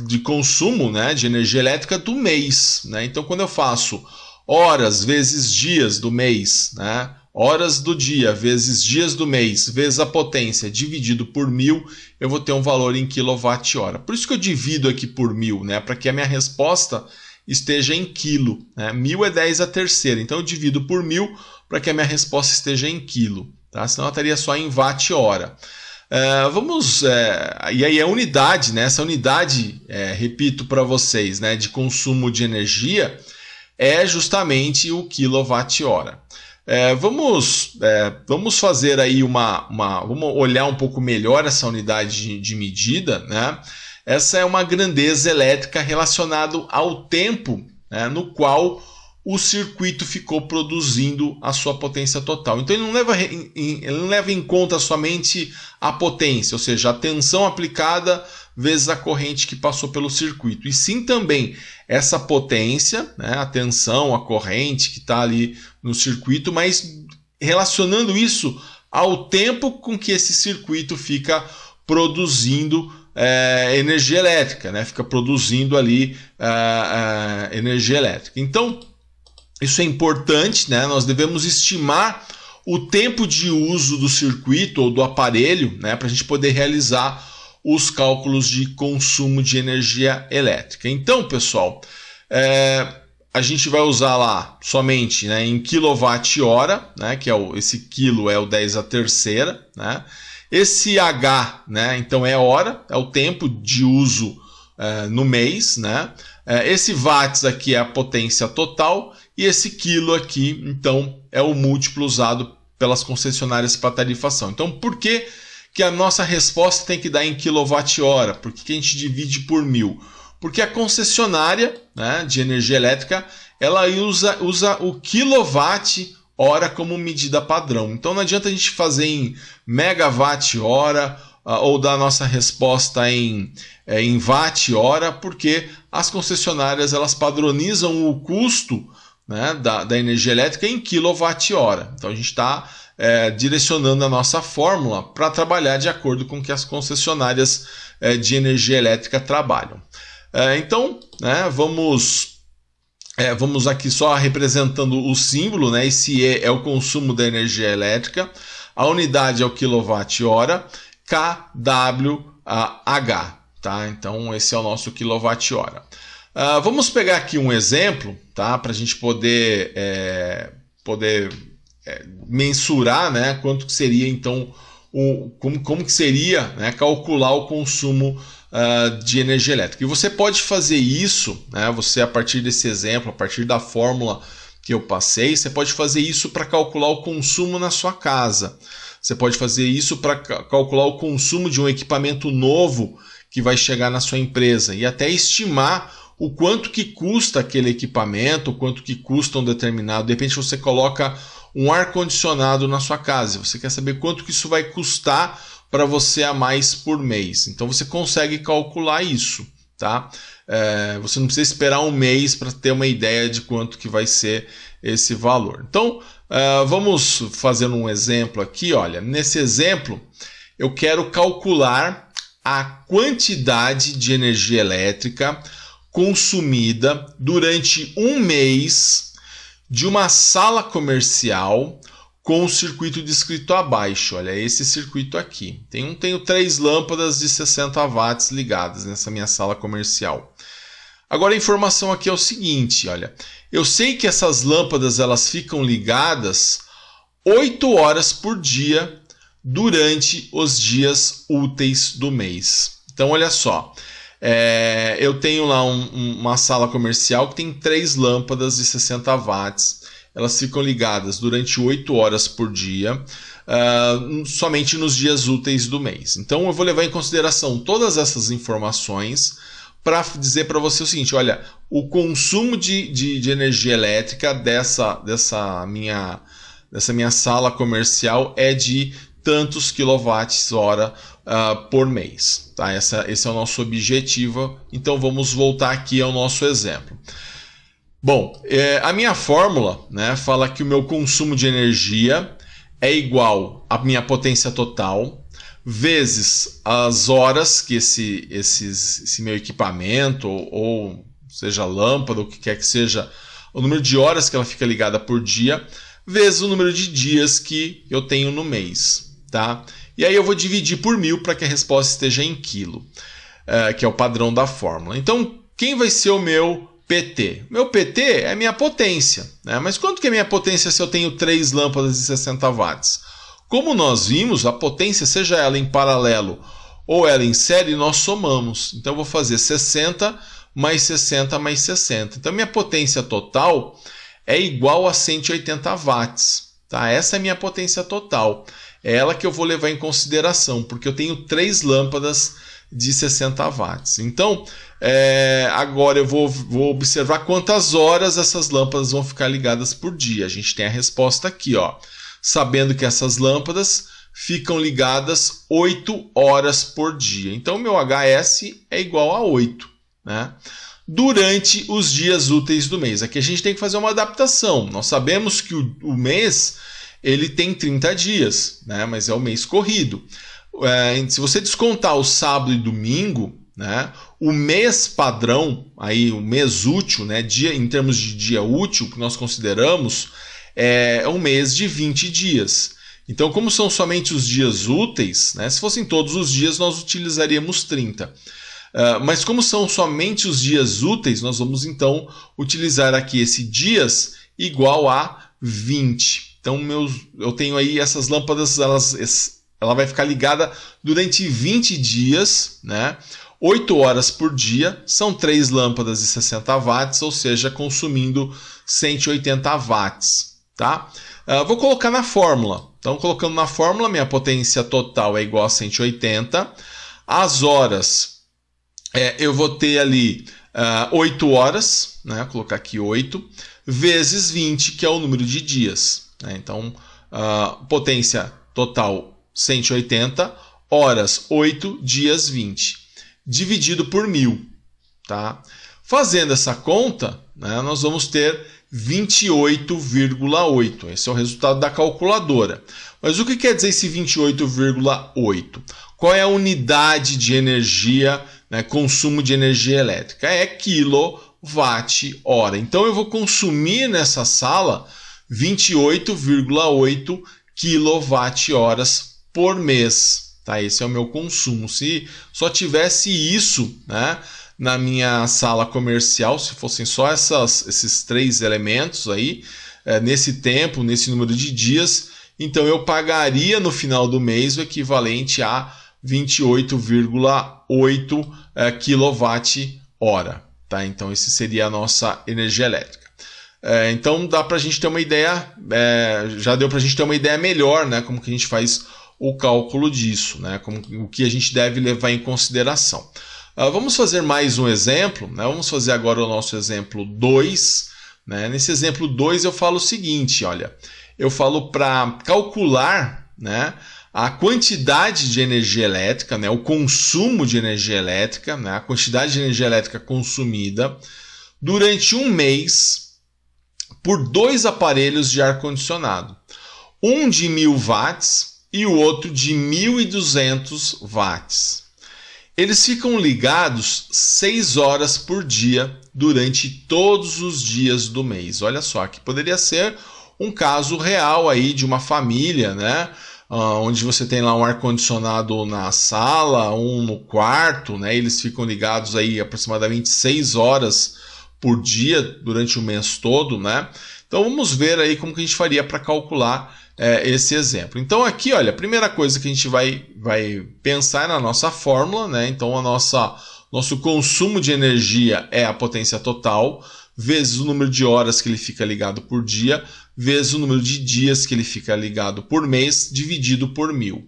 [SPEAKER 1] de consumo, né, de energia elétrica do mês, né? Então quando eu faço horas vezes dias do mês, né, horas do dia vezes dias do mês vezes a potência dividido por 1000, eu vou ter um valor em quilowatt-hora. Por isso que eu divido aqui por 1000, né, para que a minha resposta esteja em quilo, né? 1000 é 10 a terceira, então eu divido por 1000 para que a minha resposta esteja em quilo, tá? Senão ela estaria só em watt-hora. E aí a unidade, né? Essa unidade, repito para vocês, né, de consumo de energia é justamente o quilowatt-hora. Vamos fazer aí vamos olhar um pouco melhor essa unidade de medida, né? Essa é uma grandeza elétrica relacionada ao tempo, né, no qual o circuito ficou produzindo a sua potência total. Então ele não leva em conta somente a potência, ou seja, a tensão aplicada vezes a corrente que passou pelo circuito, e sim também essa potência, né, a tensão, a corrente que está ali no circuito, mas relacionando isso ao tempo com que esse circuito fica produzindo energia elétrica, né? Fica produzindo ali energia elétrica. Então, isso é importante, né? Nós devemos estimar o tempo de uso do circuito ou do aparelho, né, para a gente poder realizar os cálculos de consumo de energia elétrica. Então, pessoal, a gente vai usar lá somente, né, em quilowatt-hora, né, que esse quilo é o 10 a terceira, né? Esse H, né, então é hora, é o tempo de uso no mês, né? Esse watts aqui é a potência total e esse quilo aqui, então, é o múltiplo usado pelas concessionárias para tarifação. Então, por que a nossa resposta tem que dar em quilowatt-hora? Por que a gente divide por 1000? Porque a concessionária, né, de energia elétrica, ela usa o quilowatt-hora como medida padrão. Então não adianta a gente fazer em megawatt-hora ou dar a nossa resposta em watt-hora, porque as concessionárias elas padronizam o custo, né, da energia elétrica em quilowatt-hora. Então a gente está direcionando a nossa fórmula para trabalhar de acordo com que as concessionárias de energia elétrica trabalham. Então, né, vamos aqui só representando o símbolo, né? Esse E é o consumo da energia elétrica, a unidade é o quilowatt-hora, kWh, tá? Então esse é o nosso quilowatt-hora. Vamos pegar aqui um exemplo, tá? Para a gente poder mensurar, né, quanto que seria então como que seria, né, calcular o consumo de energia elétrica. E você pode fazer isso, né, você a partir desse exemplo, a partir da fórmula que eu passei, você pode fazer isso para calcular o consumo na sua casa. Você pode fazer isso para calcular o consumo de um equipamento novo que vai chegar na sua empresa e até estimar o quanto que custa aquele equipamento, o quanto que custa um determinado. De repente você coloca um ar-condicionado na sua casa, você quer saber quanto que isso vai custar para você a mais por mês. Então você consegue calcular isso, tá? Você não precisa esperar um mês para ter uma ideia de quanto que vai ser esse valor. Então vamos fazer um exemplo aqui. Olha, nesse exemplo eu quero calcular a quantidade de energia elétrica consumida durante um mês de uma sala comercial com o circuito descrito abaixo. Olha, esse circuito aqui. Tenho 3 lâmpadas de 60 watts ligadas nessa minha sala comercial. Agora a informação aqui é o seguinte, olha, eu sei que essas lâmpadas elas ficam ligadas 8 horas por dia durante os dias úteis do mês. Então olha só, eu tenho lá uma sala comercial que tem 3 lâmpadas de 60 watts elas ficam ligadas durante 8 horas por dia, somente nos dias úteis do mês. Então eu vou levar em consideração todas essas informações para dizer para você o seguinte: olha, o consumo de energia elétrica dessa minha sala comercial é de tantos quilowatts-hora por mês. Tá? Esse é o nosso objetivo. Então vamos voltar aqui ao nosso exemplo. Bom, a minha fórmula, né, fala que o meu consumo de energia é igual à minha potência total vezes as horas que esse meu equipamento, ou seja lâmpada, ou o que quer que seja, o número de horas que ela fica ligada por dia, vezes o número de dias que eu tenho no mês. Tá? E aí eu vou dividir por 1000 para que a resposta esteja em quilo, que é o padrão da fórmula. Então, quem vai ser o meu PT? Meu PT é a minha potência, né? Mas quanto que é minha potência se eu tenho 3 lâmpadas de 60 watts? Como nós vimos, a potência, seja ela em paralelo ou ela em série, nós somamos. Então eu vou fazer 60 mais 60 mais 60. Então minha potência total é igual a 180 watts. Tá? Essa é a minha potência total. É ela que eu vou levar em consideração, porque eu tenho 3 lâmpadas de 60 watts. Então, agora eu vou observar quantas horas essas lâmpadas vão ficar ligadas por dia. A gente tem a resposta aqui, ó. Sabendo que essas lâmpadas ficam ligadas 8 horas por dia. Então, meu HS é igual a 8, né? Durante os dias úteis do mês. Aqui a gente tem que fazer uma adaptação. Nós sabemos que o mês ele tem 30 dias, né? Mas é o mês corrido. Se você descontar o sábado e domingo, né, o mês padrão, aí, o mês útil, né, em termos de dia útil, que nós consideramos, é um mês de 20 dias. Então, como são somente os dias úteis, né, se fossem todos os dias, nós utilizaríamos 30. Mas como são somente os dias úteis, nós vamos então utilizar aqui esse dias igual a 20. Então, eu tenho aí essas lâmpadas, ela vai ficar ligada durante 20 dias, né? 8 horas por dia, são 3 lâmpadas de 60 watts, ou seja, consumindo 180 watts. Tá? Vou colocar na fórmula. Então, colocando na fórmula, minha potência total é igual a 180. As horas, eu vou ter ali 8 horas, né? Vou colocar aqui 8, vezes 20, que é o número de dias. Né? Então, potência total 180, horas 8, dias 20, dividido por 1000. Tá? Fazendo essa conta, né, nós vamos ter 28,8. Esse é o resultado da calculadora. Mas o que quer dizer esse 28,8? Qual é a unidade de energia, né, consumo de energia elétrica? É quilowatt-hora. Então eu vou consumir nessa sala 28,8 kWh por mês. Tá? Esse é o meu consumo. Se só tivesse isso, né, na minha sala comercial, se fossem só esses 3 elementos aí, nesse tempo, nesse número de dias, então eu pagaria no final do mês o equivalente a 28,8 kWh. Tá? Então, esse seria a nossa energia elétrica. Então, dá para a gente ter uma ideia, já deu para a gente ter uma ideia melhor, né, como que a gente faz o cálculo disso, né, o que a gente deve levar em consideração. Vamos fazer mais um exemplo, né? Vamos fazer agora o nosso exemplo 2. Né? Nesse exemplo 2 eu falo o seguinte, olha, eu falo para calcular, né, a quantidade de energia elétrica, né, o consumo de energia elétrica, né, a quantidade de energia elétrica consumida durante um mês por 2 aparelhos de ar-condicionado. Um de 1000 watts e o outro de 1200 watts. Eles ficam ligados 6 horas por dia durante todos os dias do mês. Olha só, que poderia ser um caso real aí de uma família, né? Onde você tem lá um ar-condicionado na sala, um no quarto, né? Eles ficam ligados aí aproximadamente 6 horas por dia durante o mês todo, né? Então vamos ver aí como que a gente faria para calcular esse exemplo. Então aqui, olha, a primeira coisa que a gente vai pensar é na nossa fórmula, né? Então nosso consumo de energia é a potência total vezes o número de horas que ele fica ligado por dia, vezes o número de dias que ele fica ligado por mês, dividido por 1000.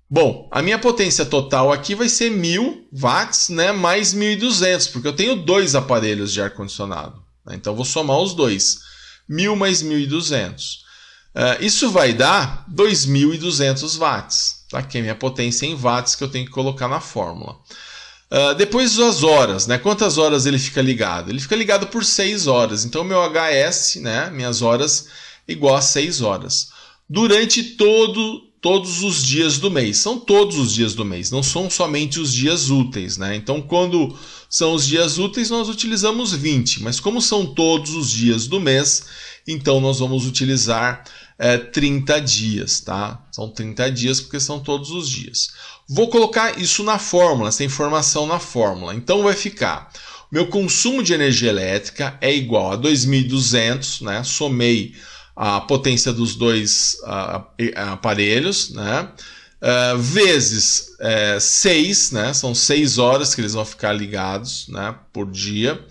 [SPEAKER 1] Bom, a minha potência total aqui vai ser 1000 watts, né, mais 1200, porque eu tenho 2 aparelhos de ar-condicionado. Né? Então, vou somar os dois. 1000 mais 1200. Isso vai dar 2200 watts, tá? Que é a minha potência em watts que eu tenho que colocar na fórmula. Depois as horas, né? Quantas horas ele fica ligado? Ele fica ligado por 6 horas. Então, meu HS, né? Minhas horas, igual a 6 horas. Durante todos os dias do mês. São todos os dias do mês, não são somente os dias úteis, né? Então, quando são os dias úteis, nós utilizamos 20. Mas como são todos os dias do mês, então nós vamos utilizar 30 dias, tá? São 30 dias porque são todos os dias. Vou colocar isso na fórmula, essa informação na fórmula. Então vai ficar, meu consumo de energia elétrica é igual a 2.200, né? Somei a potência dos dois aparelhos, né? Vezes 6, né? São 6 horas que eles vão ficar ligados, né? Por dia,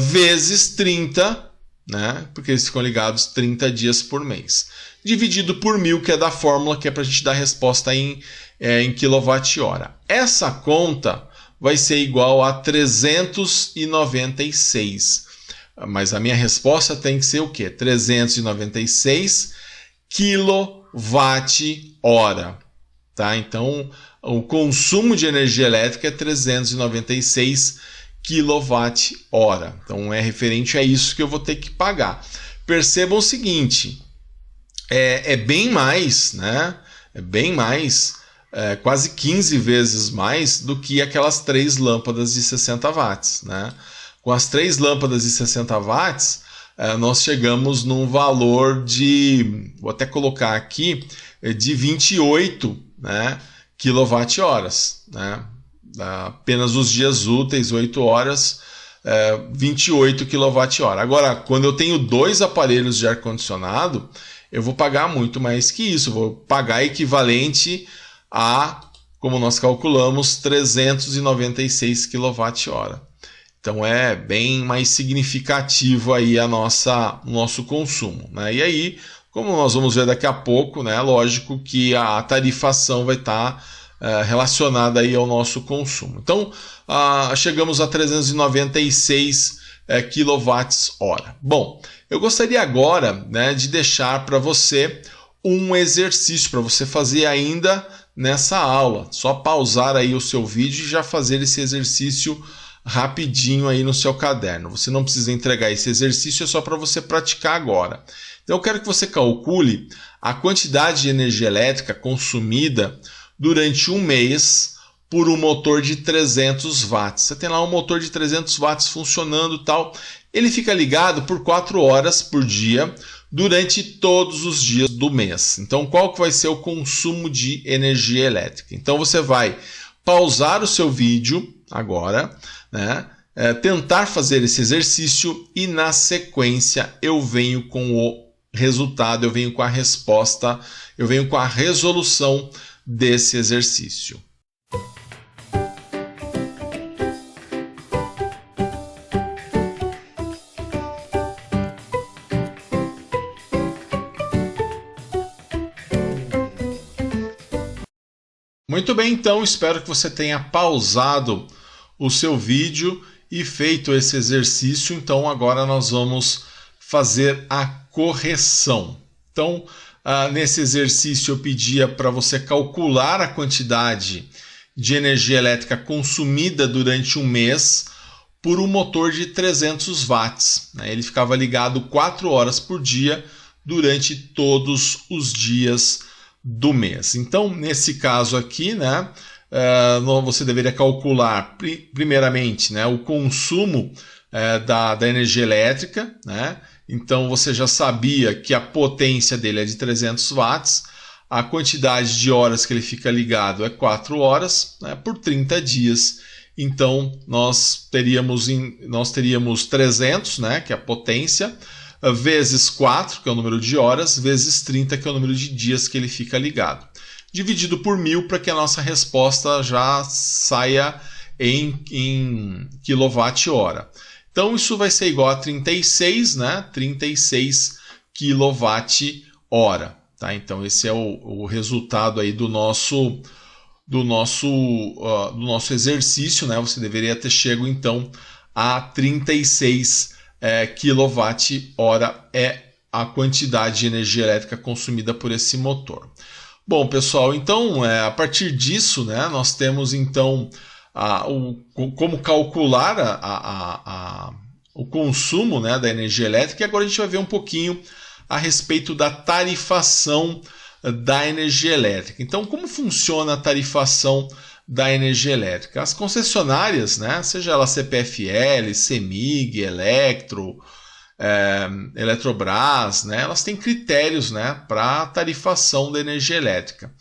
[SPEAKER 1] vezes 30, né? Porque eles ficam ligados 30 dias por mês, dividido por 1000, que é da fórmula, que é para a gente dar a resposta em kWh. Essa conta vai ser igual a 396. Mas a minha resposta tem que ser o quê? 396 kWh. Tá? Então, o consumo de energia elétrica é 396 kWh. Então, é referente a isso que eu vou ter que pagar. Percebam o seguinte, é bem mais, né? É bem mais, quase 15 vezes mais do que aquelas 3 lâmpadas de 60 watts, né? Com as 3 lâmpadas de 60 watts, nós chegamos num valor de, vou até colocar aqui, de 28, né, kWh. Né? Apenas os dias úteis, 8 horas, 28 kWh. Agora, quando eu tenho 2 aparelhos de ar-condicionado, eu vou pagar muito mais que isso. Vou pagar equivalente a, como nós calculamos, 396 kWh. Então é bem mais significativo aí o nosso consumo, né? E aí, como nós vamos ver daqui a pouco, né, lógico que a tarifação vai estar relacionada aí ao nosso consumo. Então, chegamos a 396 kWh. Bom, eu gostaria agora, né, de deixar para você um exercício para você fazer ainda nessa aula. Só pausar aí o seu vídeo e já fazer esse exercício rapidinho aí no seu caderno. Você não precisa entregar esse exercício, é só para você praticar agora. Então eu quero que você calcule a quantidade de energia elétrica consumida durante um mês por um motor de 300 watts. Você tem lá um motor de 300 watts funcionando e tal. Ele fica ligado por 4 horas por dia durante todos os dias do mês. Então qual que vai ser o consumo de energia elétrica? Então você vai pausar o seu vídeo agora, né? Tentar fazer esse exercício e na sequência eu venho com o resultado, eu venho com a resposta, eu venho com a resolução desse exercício. Muito bem, então espero que você tenha pausado o seu vídeo e feito esse exercício. Então agora nós vamos fazer a correção. Então, nesse exercício eu pedia para você calcular a quantidade de energia elétrica consumida durante um mês por um motor de 300 watts. Ele ficava ligado 4 horas por dia durante todos os dias do mês. Então, nesse caso aqui, né, você deveria calcular primeiramente, né, o consumo da energia elétrica, né? Então você já sabia que a potência dele é de 300 watts, a quantidade de horas que ele fica ligado é 4 horas, né, por 30 dias. Então nós teríamos 300, né, que é a potência, vezes 4, que é o número de horas, vezes 30, que é o número de dias que ele fica ligado, dividido por 1000 para que a nossa resposta já saia em kWh. Então isso vai ser igual a 36, né? 36 kWh. Tá? Então esse é o resultado aí do nosso exercício, né? Você deveria ter chego então a 36 kWh é a quantidade de energia elétrica consumida por esse motor. Bom, pessoal, então a partir disso, né, nós temos então como calcular o consumo, né, da energia elétrica, e agora a gente vai ver um pouquinho a respeito da tarifação da energia elétrica. Então, como funciona a tarifação da energia elétrica? As concessionárias, né, seja ela CPFL, CEMIG, Electro, Eletrobras, né, elas têm critérios, né, para a tarifação da energia elétrica.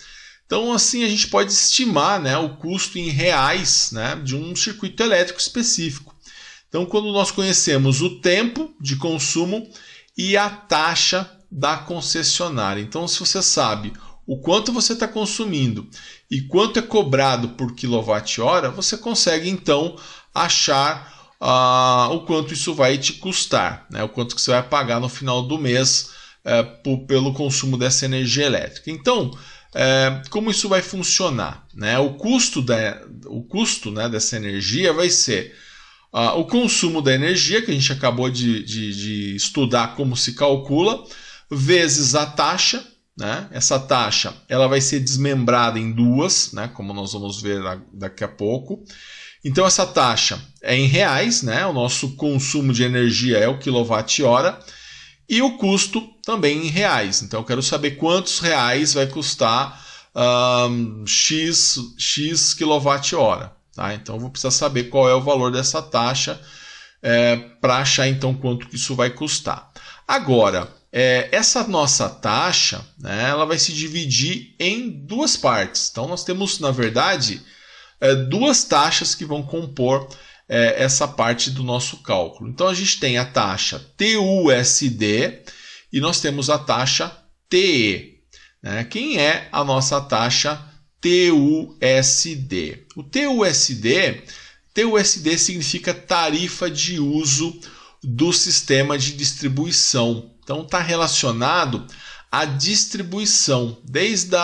[SPEAKER 1] Então, assim, a gente pode estimar, né, o custo em reais, né, de um circuito elétrico específico. Então, quando nós conhecemos o tempo de consumo e a taxa da concessionária. Então, se você sabe o quanto você está consumindo e quanto é cobrado por quilowatt-hora, você consegue, então, achar o quanto isso vai te custar, né? O quanto que você vai pagar no final do mês pelo consumo dessa energia elétrica. Então, como isso vai funcionar, né? O custo, né, dessa energia vai ser o consumo da energia, que a gente acabou de estudar como se calcula, vezes a taxa, né? Essa taxa ela vai ser desmembrada em duas, né? Como nós vamos ver daqui a pouco. Então essa taxa é em reais, né? O nosso consumo de energia é o quilowatt-hora, e o custo também em reais. Então eu quero saber quantos reais vai custar X quilowatt-hora. Tá? Então eu vou precisar saber qual é o valor dessa taxa para achar então quanto que isso vai custar. Agora, essa nossa taxa, né, ela vai se dividir em duas partes. Então nós temos, na verdade, duas taxas que vão compor essa parte do nosso cálculo. Então a gente tem a taxa TUSD e nós temos a taxa TE. Né? Quem é a nossa taxa TUSD? O TUSD significa tarifa de uso do sistema de distribuição. Então está relacionado à distribuição, desde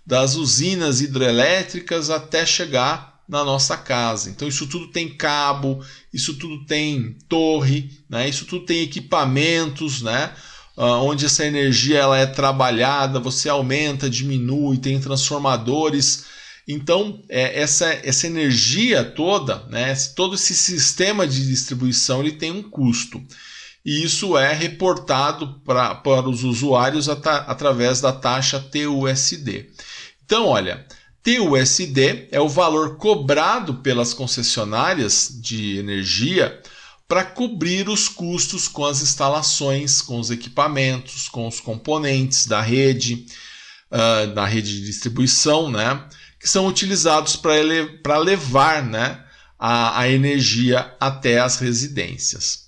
[SPEAKER 1] das usinas hidrelétricas até chegar na nossa casa. Então isso tudo tem cabo, isso tudo tem torre, né? Isso tudo tem equipamentos, né? Onde essa energia ela é trabalhada, você aumenta, diminui, tem transformadores. Então essa energia toda, né? Todo esse sistema de distribuição ele tem um custo. E isso é reportado para os usuários através da taxa TUSD. Então, olha, TUSD é o valor cobrado pelas concessionárias de energia para cobrir os custos com as instalações, com os equipamentos, com os componentes da rede de distribuição, né, que são utilizados para levar, né, a energia até as residências.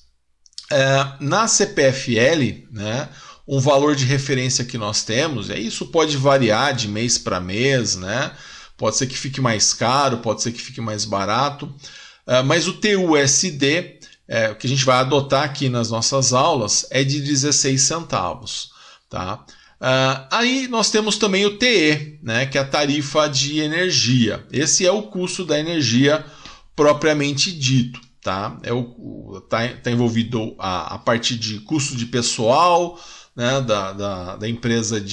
[SPEAKER 1] Na CPFL, né, um valor de referência que nós temos, isso pode variar de mês para mês, né? Pode ser que fique mais caro, pode ser que fique mais barato, mas o TUSD, que a gente vai adotar aqui nas nossas aulas, é de 16 centavos. Tá? Aí nós temos também o TE, né, que é a tarifa de energia. Esse é o custo da energia propriamente dito. Tá? Tá envolvido a parte de custo de pessoal, né, da empresa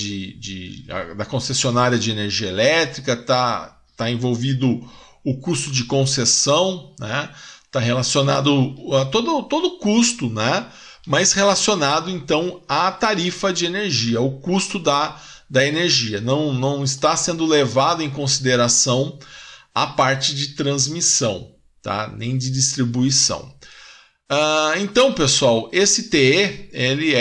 [SPEAKER 1] da concessionária de energia elétrica, tá envolvido o custo de concessão, né, tá relacionado a todo custo, né, mas relacionado então à tarifa de energia, o custo da energia. Não está sendo levado em consideração a parte de transmissão, tá? Nem de distribuição. Então, pessoal, esse TE, ele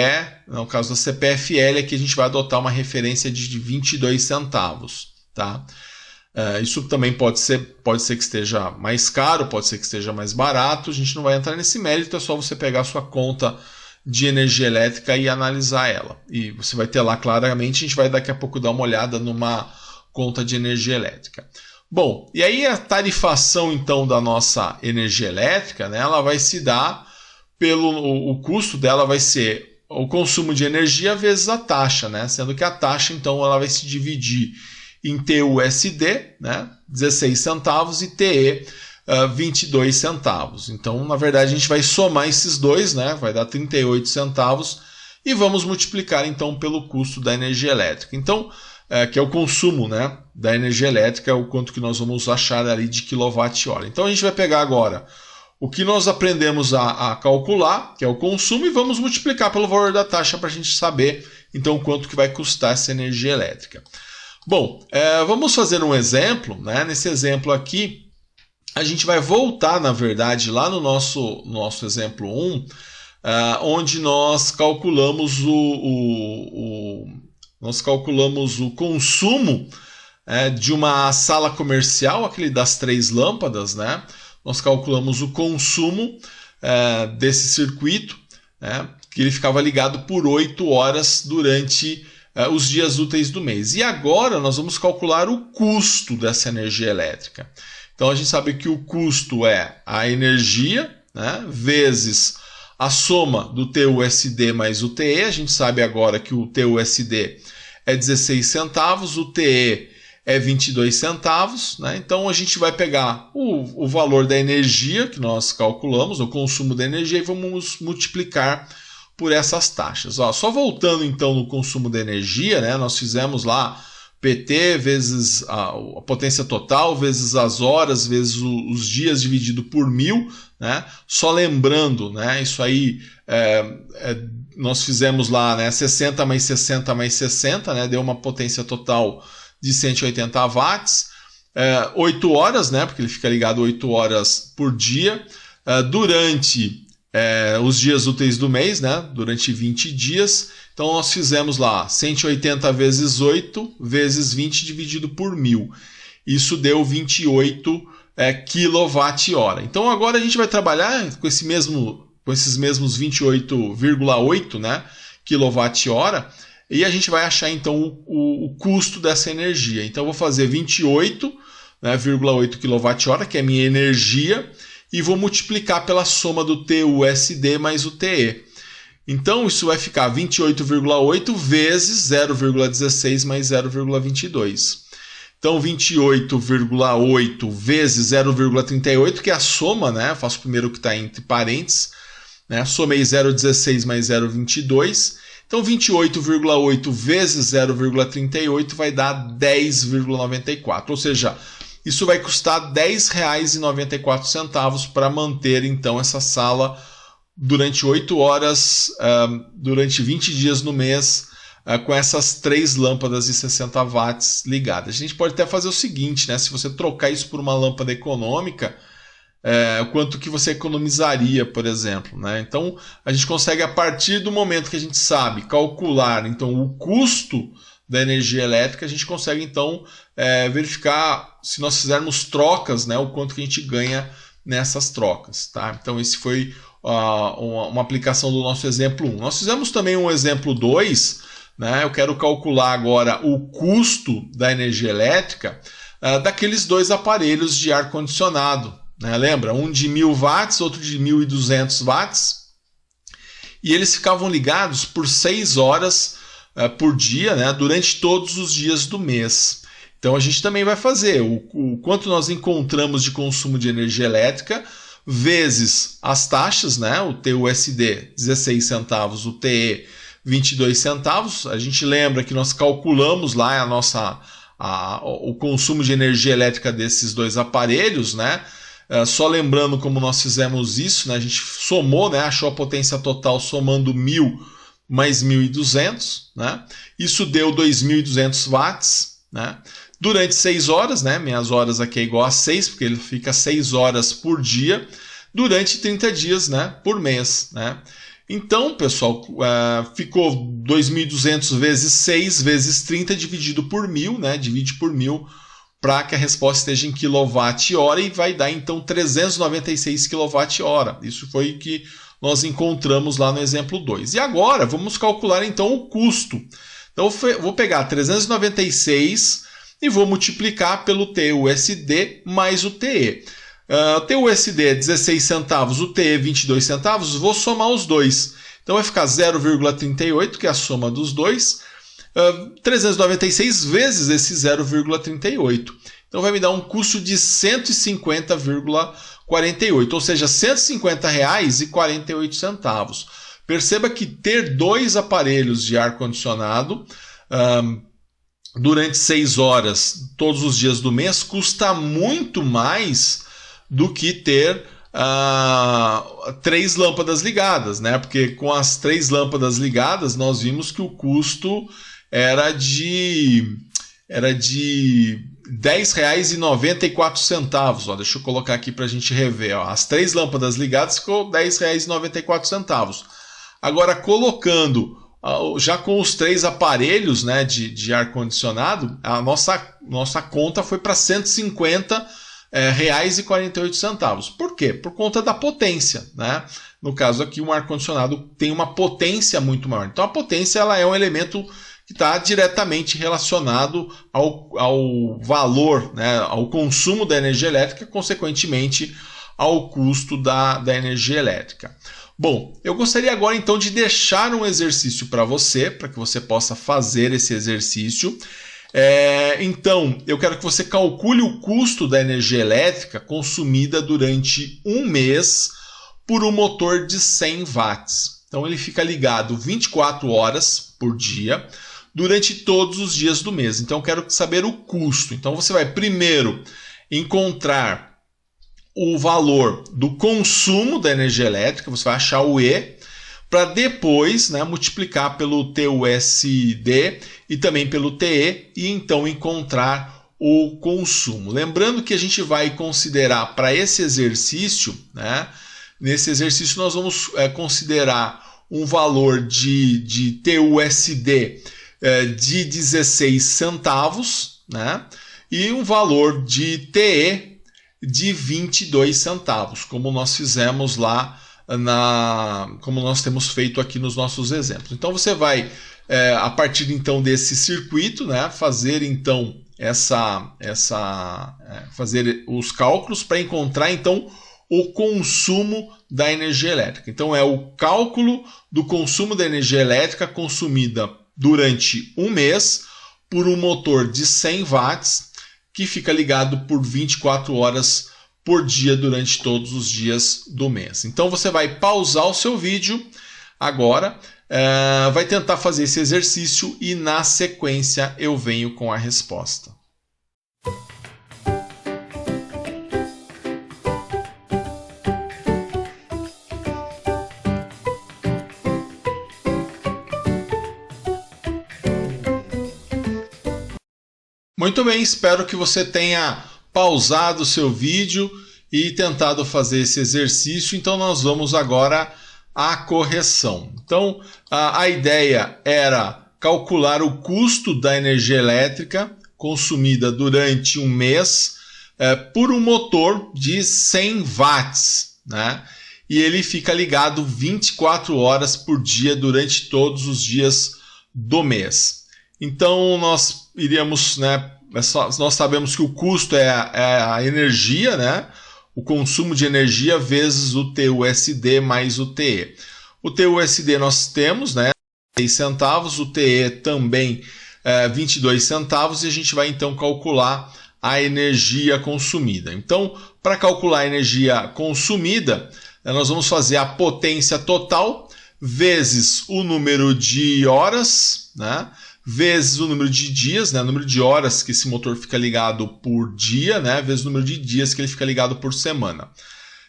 [SPEAKER 1] no caso da CPFL, aqui a gente vai adotar uma referência de 22 centavos. Tá? Isso também pode ser que esteja mais caro, pode ser que esteja mais barato, a gente não vai entrar nesse mérito, é só você pegar a sua conta de energia elétrica e analisar ela. E você vai ter lá claramente, a gente vai daqui a pouco dar uma olhada numa conta de energia elétrica. Bom, e aí a tarifação então da nossa energia elétrica, né, ela vai se dar o custo dela vai ser o consumo de energia vezes a taxa, né? Sendo que a taxa, então, ela vai se dividir em TUSD, né? 16 centavos, e TE, 22 centavos. Então, na verdade, a gente vai somar esses dois, né? Vai dar 38 centavos e vamos multiplicar, então, pelo custo da energia elétrica. Então, que é o consumo, né, da energia elétrica, o quanto que nós vamos achar ali de quilowatt-hora. Então, a gente vai pegar agora o que nós aprendemos a calcular, que é o consumo, e vamos multiplicar pelo valor da taxa para a gente saber, então, quanto que vai custar essa energia elétrica. Bom, vamos fazer um exemplo, né? Nesse exemplo aqui, a gente vai voltar, na verdade, lá no nosso exemplo 1, onde nós calculamos o consumo de uma sala comercial, aquele das 3 lâmpadas, né? Nós calculamos o consumo desse circuito, né? Que ele ficava ligado por 8 horas durante os dias úteis do mês. E agora nós vamos calcular o custo dessa energia elétrica. Então a gente sabe que o custo é a energia, né, vezes a soma do TUSD mais o TE. A gente sabe agora que o TUSD é 16 centavos, o TE é 22 centavos. Né? Então a gente vai pegar o valor da energia que nós calculamos, o consumo da energia, e vamos multiplicar por essas taxas. Só voltando então no consumo da energia, né, nós fizemos lá PT vezes a potência total, vezes as horas, vezes os dias dividido por 1000, né? Só lembrando, né, isso aí nós fizemos lá, né, 60 mais 60 mais 60, né, deu uma potência total de 180 watts, 8 horas, né, porque ele fica ligado 8 horas por dia, durante os dias úteis do mês, né, durante 20 dias. Então nós fizemos lá 180 vezes 8 vezes 20 dividido por 1000. Isso deu 28 kWh. Então agora a gente vai trabalhar com esses mesmos 28,8, né, kWh, e a gente vai achar então o custo dessa energia. Então eu vou fazer 28,8 kWh, que é a minha energia, e vou multiplicar pela soma do TUSD mais o TE. Então, isso vai ficar 28,8 vezes 0,16 mais 0,22. Então, 28,8 vezes 0,38, que é a soma, né? Eu faço primeiro o que está entre parênteses, né? Somei 0,16 mais 0,22. Então, 28,8 vezes 0,38 vai dar 10,94. Ou seja, isso vai custar R$ 10,94 para manter, então, essa sala durante 8 horas, durante 20 dias no mês, com essas 3 lâmpadas de 60 watts ligadas. A gente pode até fazer o seguinte, né? Se você trocar isso por uma lâmpada econômica, quanto que você economizaria, por exemplo, né? Então, a gente consegue, a partir do momento que a gente sabe calcular, então, o custo da energia elétrica, a gente consegue, então, verificar, se nós fizermos trocas, né, o quanto que a gente ganha nessas trocas. Tá? Então, esse foi uma aplicação do nosso exemplo 1. Nós fizemos também um exemplo 2, né? Eu quero calcular agora o custo da energia elétrica daqueles 2 aparelhos de ar-condicionado. Né? Lembra? Um de 1000 watts, outro de 1200 watts. E eles ficavam ligados por 6 horas por dia, né? Durante todos os dias do mês. Então a gente também vai fazer o quanto nós encontramos de consumo de energia elétrica vezes as taxas, né? O TUSD 16 centavos, o TE 22 centavos. A gente lembra que nós calculamos lá o consumo de energia elétrica desses 2 aparelhos, né? Só lembrando como nós fizemos isso, né? A gente somou, né? Achou a potência total somando 1000 mais 1200, né? Isso deu 2200 watts, né? Durante 6 horas, né? Minhas horas aqui é igual a 6, porque ele fica 6 horas por dia, durante 30 dias, né? Por mês, né? Então, pessoal, ficou 2.200 vezes 6 vezes 30 dividido por 1000, né? Divide por 1000 para que a resposta esteja em kWh e vai dar, então, 396 kWh. Isso foi o que nós encontramos lá no exemplo 2. E agora, vamos calcular, então, o custo. Então, eu vou pegar 396 e vou multiplicar pelo TUSD mais o TE. O TUSD é 16 centavos, o TE 22 centavos, vou somar os dois. Então vai ficar 0,38, que é a soma dos dois, 396 vezes esse 0,38. Então vai me dar um custo de 150,48, ou seja, R$ 150,48. Perceba que ter dois aparelhos de ar-condicionado durante 6 horas todos os dias do mês custa muito mais do que ter 3 lâmpadas ligadas, né? Porque com as 3 lâmpadas ligadas nós vimos que o custo era de R$ 10,94. Deixa eu colocar aqui para a gente rever. As 3 lâmpadas ligadas ficou R$ 10,94. Agora, colocando já com os 3 aparelhos, né, de ar-condicionado, a nossa conta foi para R$ 150,48. Por quê? Por conta da potência, né? No caso aqui, um ar-condicionado tem uma potência muito maior. Então, a potência ela é um elemento que está diretamente relacionado ao valor, né, ao consumo da energia elétrica, consequentemente ao custo da energia elétrica. Bom, eu gostaria agora então de deixar um exercício para que você possa fazer esse exercício. Então, eu quero que você calcule o custo da energia elétrica consumida durante um mês por um motor de 100 watts. Então, ele fica ligado 24 horas por dia durante todos os dias do mês. Então, eu quero saber o custo. Então, você vai primeiro encontrar o valor do consumo da energia elétrica, você vai achar o E, para depois, né, multiplicar pelo TUSD e também pelo TE e então encontrar o consumo. Lembrando que a gente vai considerar para esse exercício, né, nesse exercício nós vamos considerar um valor de TUSD de 16 centavos, né, e um valor de TE de 22 centavos, como nós fizemos lá, como nós temos feito aqui nos nossos exemplos. Então você vai, a partir então desse circuito, né, fazer então fazer os cálculos para encontrar então o consumo da energia elétrica. Então é o cálculo do consumo da energia elétrica consumida durante um mês por um motor de 100 watts que fica ligado por 24 horas por dia durante todos os dias do mês. Então você vai pausar o seu vídeo agora, vai tentar fazer esse exercício e na sequência eu venho com a resposta. Muito bem, espero que você tenha pausado o seu vídeo e tentado fazer esse exercício. Então nós vamos agora à correção. Então a ideia era calcular o custo da energia elétrica consumida durante um mês por um motor de 100 watts, né? E ele fica ligado 24 horas por dia durante todos os dias do mês. Então nós iríamos, né, nós sabemos que o custo é a energia, né, o consumo de energia vezes o TUSD mais o TE. O TUSD nós temos, né, 6 centavos, o TE também 22 centavos e a gente vai então calcular a energia consumida. Então, para calcular a energia consumida, nós vamos fazer a potência total vezes o número de horas, né, vezes o número de dias, né, o número de horas que esse motor fica ligado por dia, né, vezes o número de dias que ele fica ligado por semana,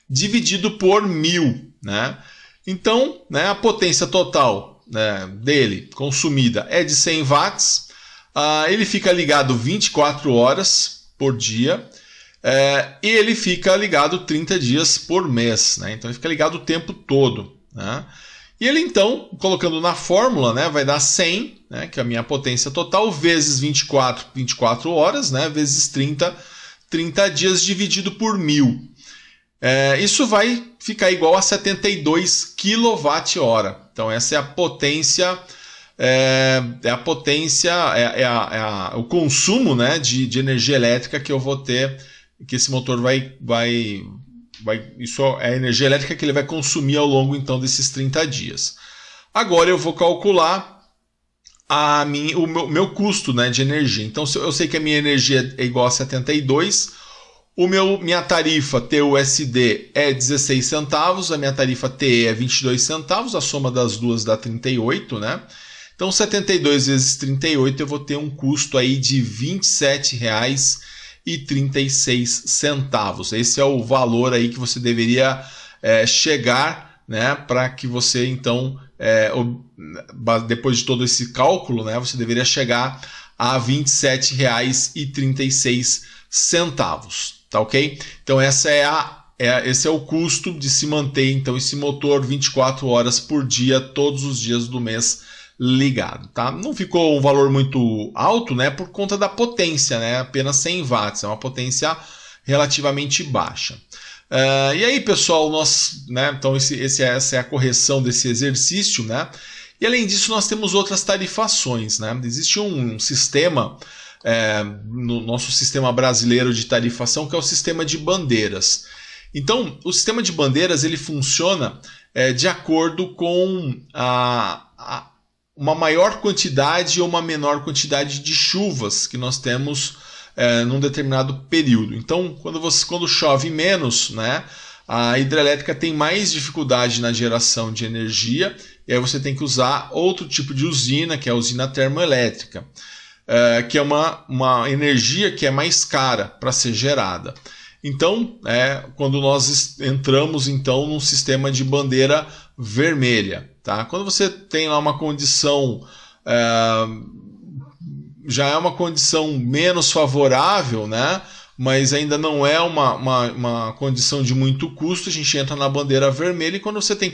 [SPEAKER 1] dividido por 1000. Né? Então, né, a potência total, né, dele consumida é de 100 watts, ele fica ligado 24 horas por dia e ele fica ligado 30 dias por mês. Né? Então, ele fica ligado o tempo todo. Né? E ele então, colocando na fórmula, né, vai dar 100, né, que é a minha potência total, vezes 24 horas, né, vezes 30 dias dividido por 1000. Isso vai ficar igual a 72 kWh. Então essa é a potência, o consumo, né, de energia elétrica que eu vou ter que esse motor isso é a energia elétrica que ele vai consumir ao longo então desses 30 dias. Agora eu vou calcular o meu custo, né, de energia. Então eu sei que a minha energia é igual a 72, minha tarifa TUSD é 16 centavos, a minha tarifa TE é 22 centavos, a soma das duas dá 38, né? Então 72 vezes 38 eu vou ter um custo aí de R$ 27,36. Esse é o valor aí que você deveria chegar, né, para que você então, depois de todo esse cálculo, né, você deveria chegar a R$ 27,36, tá ok? Então esse é o custo de se manter então esse motor 24 horas por dia, todos os dias do mês ligado, tá? Não ficou um valor muito alto, né, por conta da potência, né, apenas 100 watts, é uma potência relativamente baixa. E aí, pessoal, né, então essa é a correção desse exercício, né? E além disso, nós temos outras tarifações, né? Existe um sistema no nosso sistema brasileiro de tarifação, que é o sistema de bandeiras. Então, o sistema de bandeiras ele funciona de acordo com uma maior quantidade ou uma menor quantidade de chuvas que nós temos num determinado período. Então, quando chove menos, né, a hidrelétrica tem mais dificuldade na geração de energia, e aí você tem que usar outro tipo de usina, que é a usina termoelétrica, que é uma energia que é mais cara para ser gerada. Então, quando nós entramos então num sistema de bandeira vermelha, tá? Quando você tem lá uma condição, já é uma condição menos favorável, né? Mas ainda não é uma condição de muito custo, a gente entra na bandeira vermelha, e quando você tem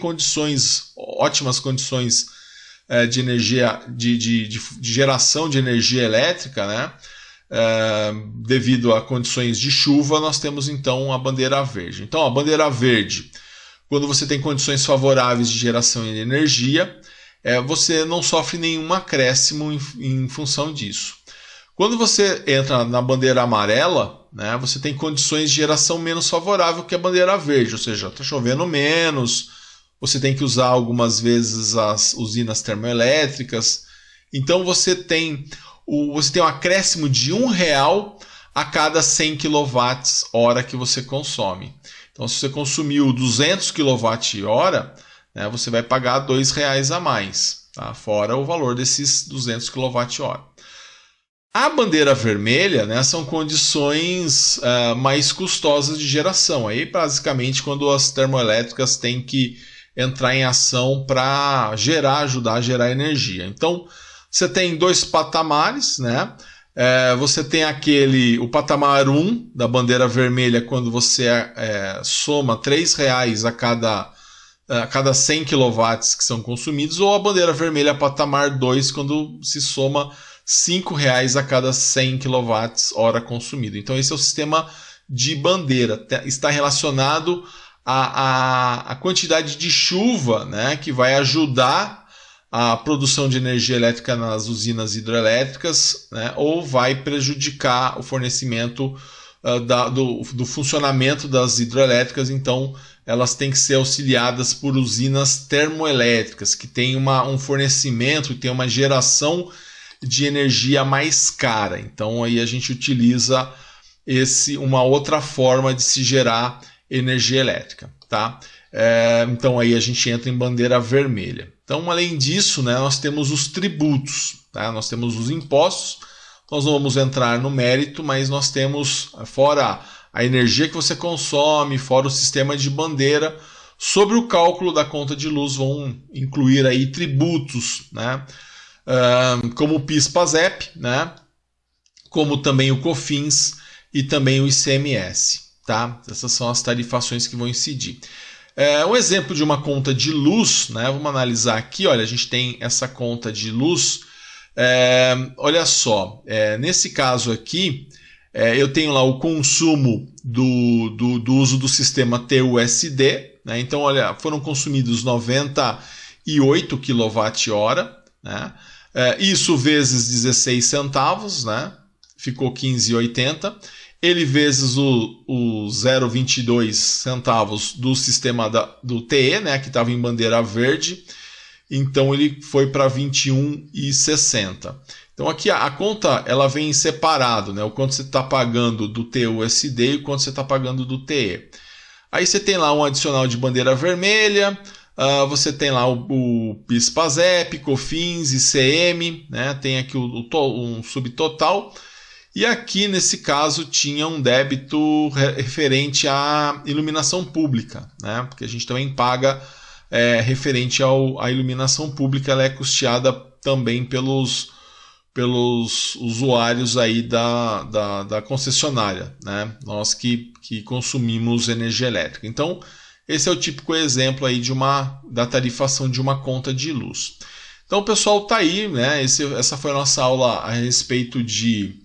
[SPEAKER 1] ótimas condições de energia, de geração de energia elétrica, né? Devido a condições de chuva, nós temos então a bandeira verde. Então, a bandeira verde, quando você tem condições favoráveis de geração de energia, você não sofre nenhum acréscimo em função disso. Quando você entra na bandeira amarela, né, você tem condições de geração menos favorável que a bandeira verde, ou seja, está chovendo menos, você tem que usar algumas vezes as usinas termoelétricas. Então você tem um acréscimo de R$1 a cada 100 kWh que você consome. Então, se você consumiu 200 kWh, né, você vai pagar R$2 a mais, tá? Fora o valor desses 200 kWh. A bandeira vermelha, né, são condições mais custosas de geração. Aí, basicamente, quando as termoelétricas têm que entrar em ação para ajudar a gerar energia. Então, você tem dois patamares, né? Você tem o patamar 1 da bandeira vermelha, quando você soma R$3 a cada 100 kW que são consumidos, ou a bandeira vermelha patamar 2, quando se soma R$5 a cada 100 kWh consumido. Então esse é o sistema de bandeira, está relacionado à quantidade de chuva, né, que vai ajudar a produção de energia elétrica nas usinas hidrelétricas, né, ou vai prejudicar o fornecimento do funcionamento das hidrelétricas. Então elas têm que ser auxiliadas por usinas termoelétricas, que têm um fornecimento, tem uma geração de energia mais cara. Então aí a gente utiliza uma outra forma de se gerar energia elétrica, tá? Então aí a gente entra em bandeira vermelha. Então, além disso, né, nós temos os tributos, tá? Nós temos os impostos. Nós não vamos entrar no mérito, mas nós temos, fora a energia que você consome, fora o sistema de bandeira, sobre o cálculo da conta de luz vão incluir aí tributos, né? Como o PIS/PASEP, né? Como também o COFINS e também o ICMS, tá? Essas são as tarifações que vão incidir. Um exemplo de uma conta de luz, né? Vamos analisar aqui. Olha, a gente tem essa conta de luz. Olha só, nesse caso aqui, eu tenho lá o consumo do uso do sistema TUSD, né? Então, olha, foram consumidos 98 kWh, né? Isso vezes 16 centavos, né? Ficou 15,80. ele vezes o 0,22 centavos do sistema do TE, né, que estava em bandeira verde, então ele foi para 21,60. Então aqui a conta ela vem separado, né, o quanto você está pagando do TUSD e o quanto você está pagando do TE. Aí você tem lá um adicional de bandeira vermelha, você tem lá o PIS, PASEP, COFINS, ICM, né, tem aqui um subtotal. E aqui, nesse caso, tinha um débito referente à iluminação pública, né? Porque a gente também paga referente à iluminação pública, ela é custeada também pelos usuários aí da concessionária, né? Nós que consumimos energia elétrica. Então, esse é o típico exemplo aí da tarifação de uma conta de luz. Então, pessoal, tá aí, né? Essa foi a nossa aula a respeito de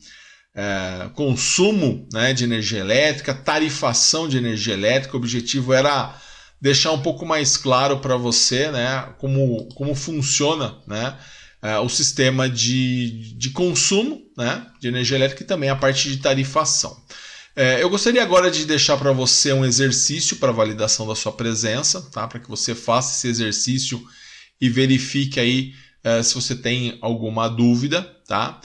[SPEAKER 1] consumo, né, de energia elétrica, tarifação de energia elétrica. O objetivo era deixar um pouco mais claro para você, né, como funciona, né, o sistema de consumo, né, de energia elétrica e também a parte de tarifação. Eu gostaria agora de deixar para você um exercício para validação da sua presença, tá, para que você faça esse exercício e verifique aí se você tem alguma dúvida, tá,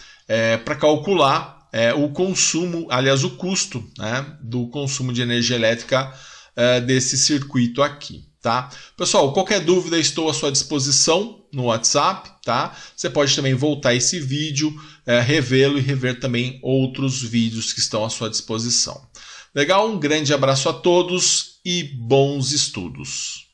[SPEAKER 1] para calcular o consumo, aliás, o custo, né, do consumo de energia elétrica desse circuito aqui, tá? Pessoal, qualquer dúvida estou à sua disposição no WhatsApp, tá? Você pode também voltar esse vídeo, revê-lo e rever também outros vídeos que estão à sua disposição. Legal? Um grande abraço a todos e bons estudos!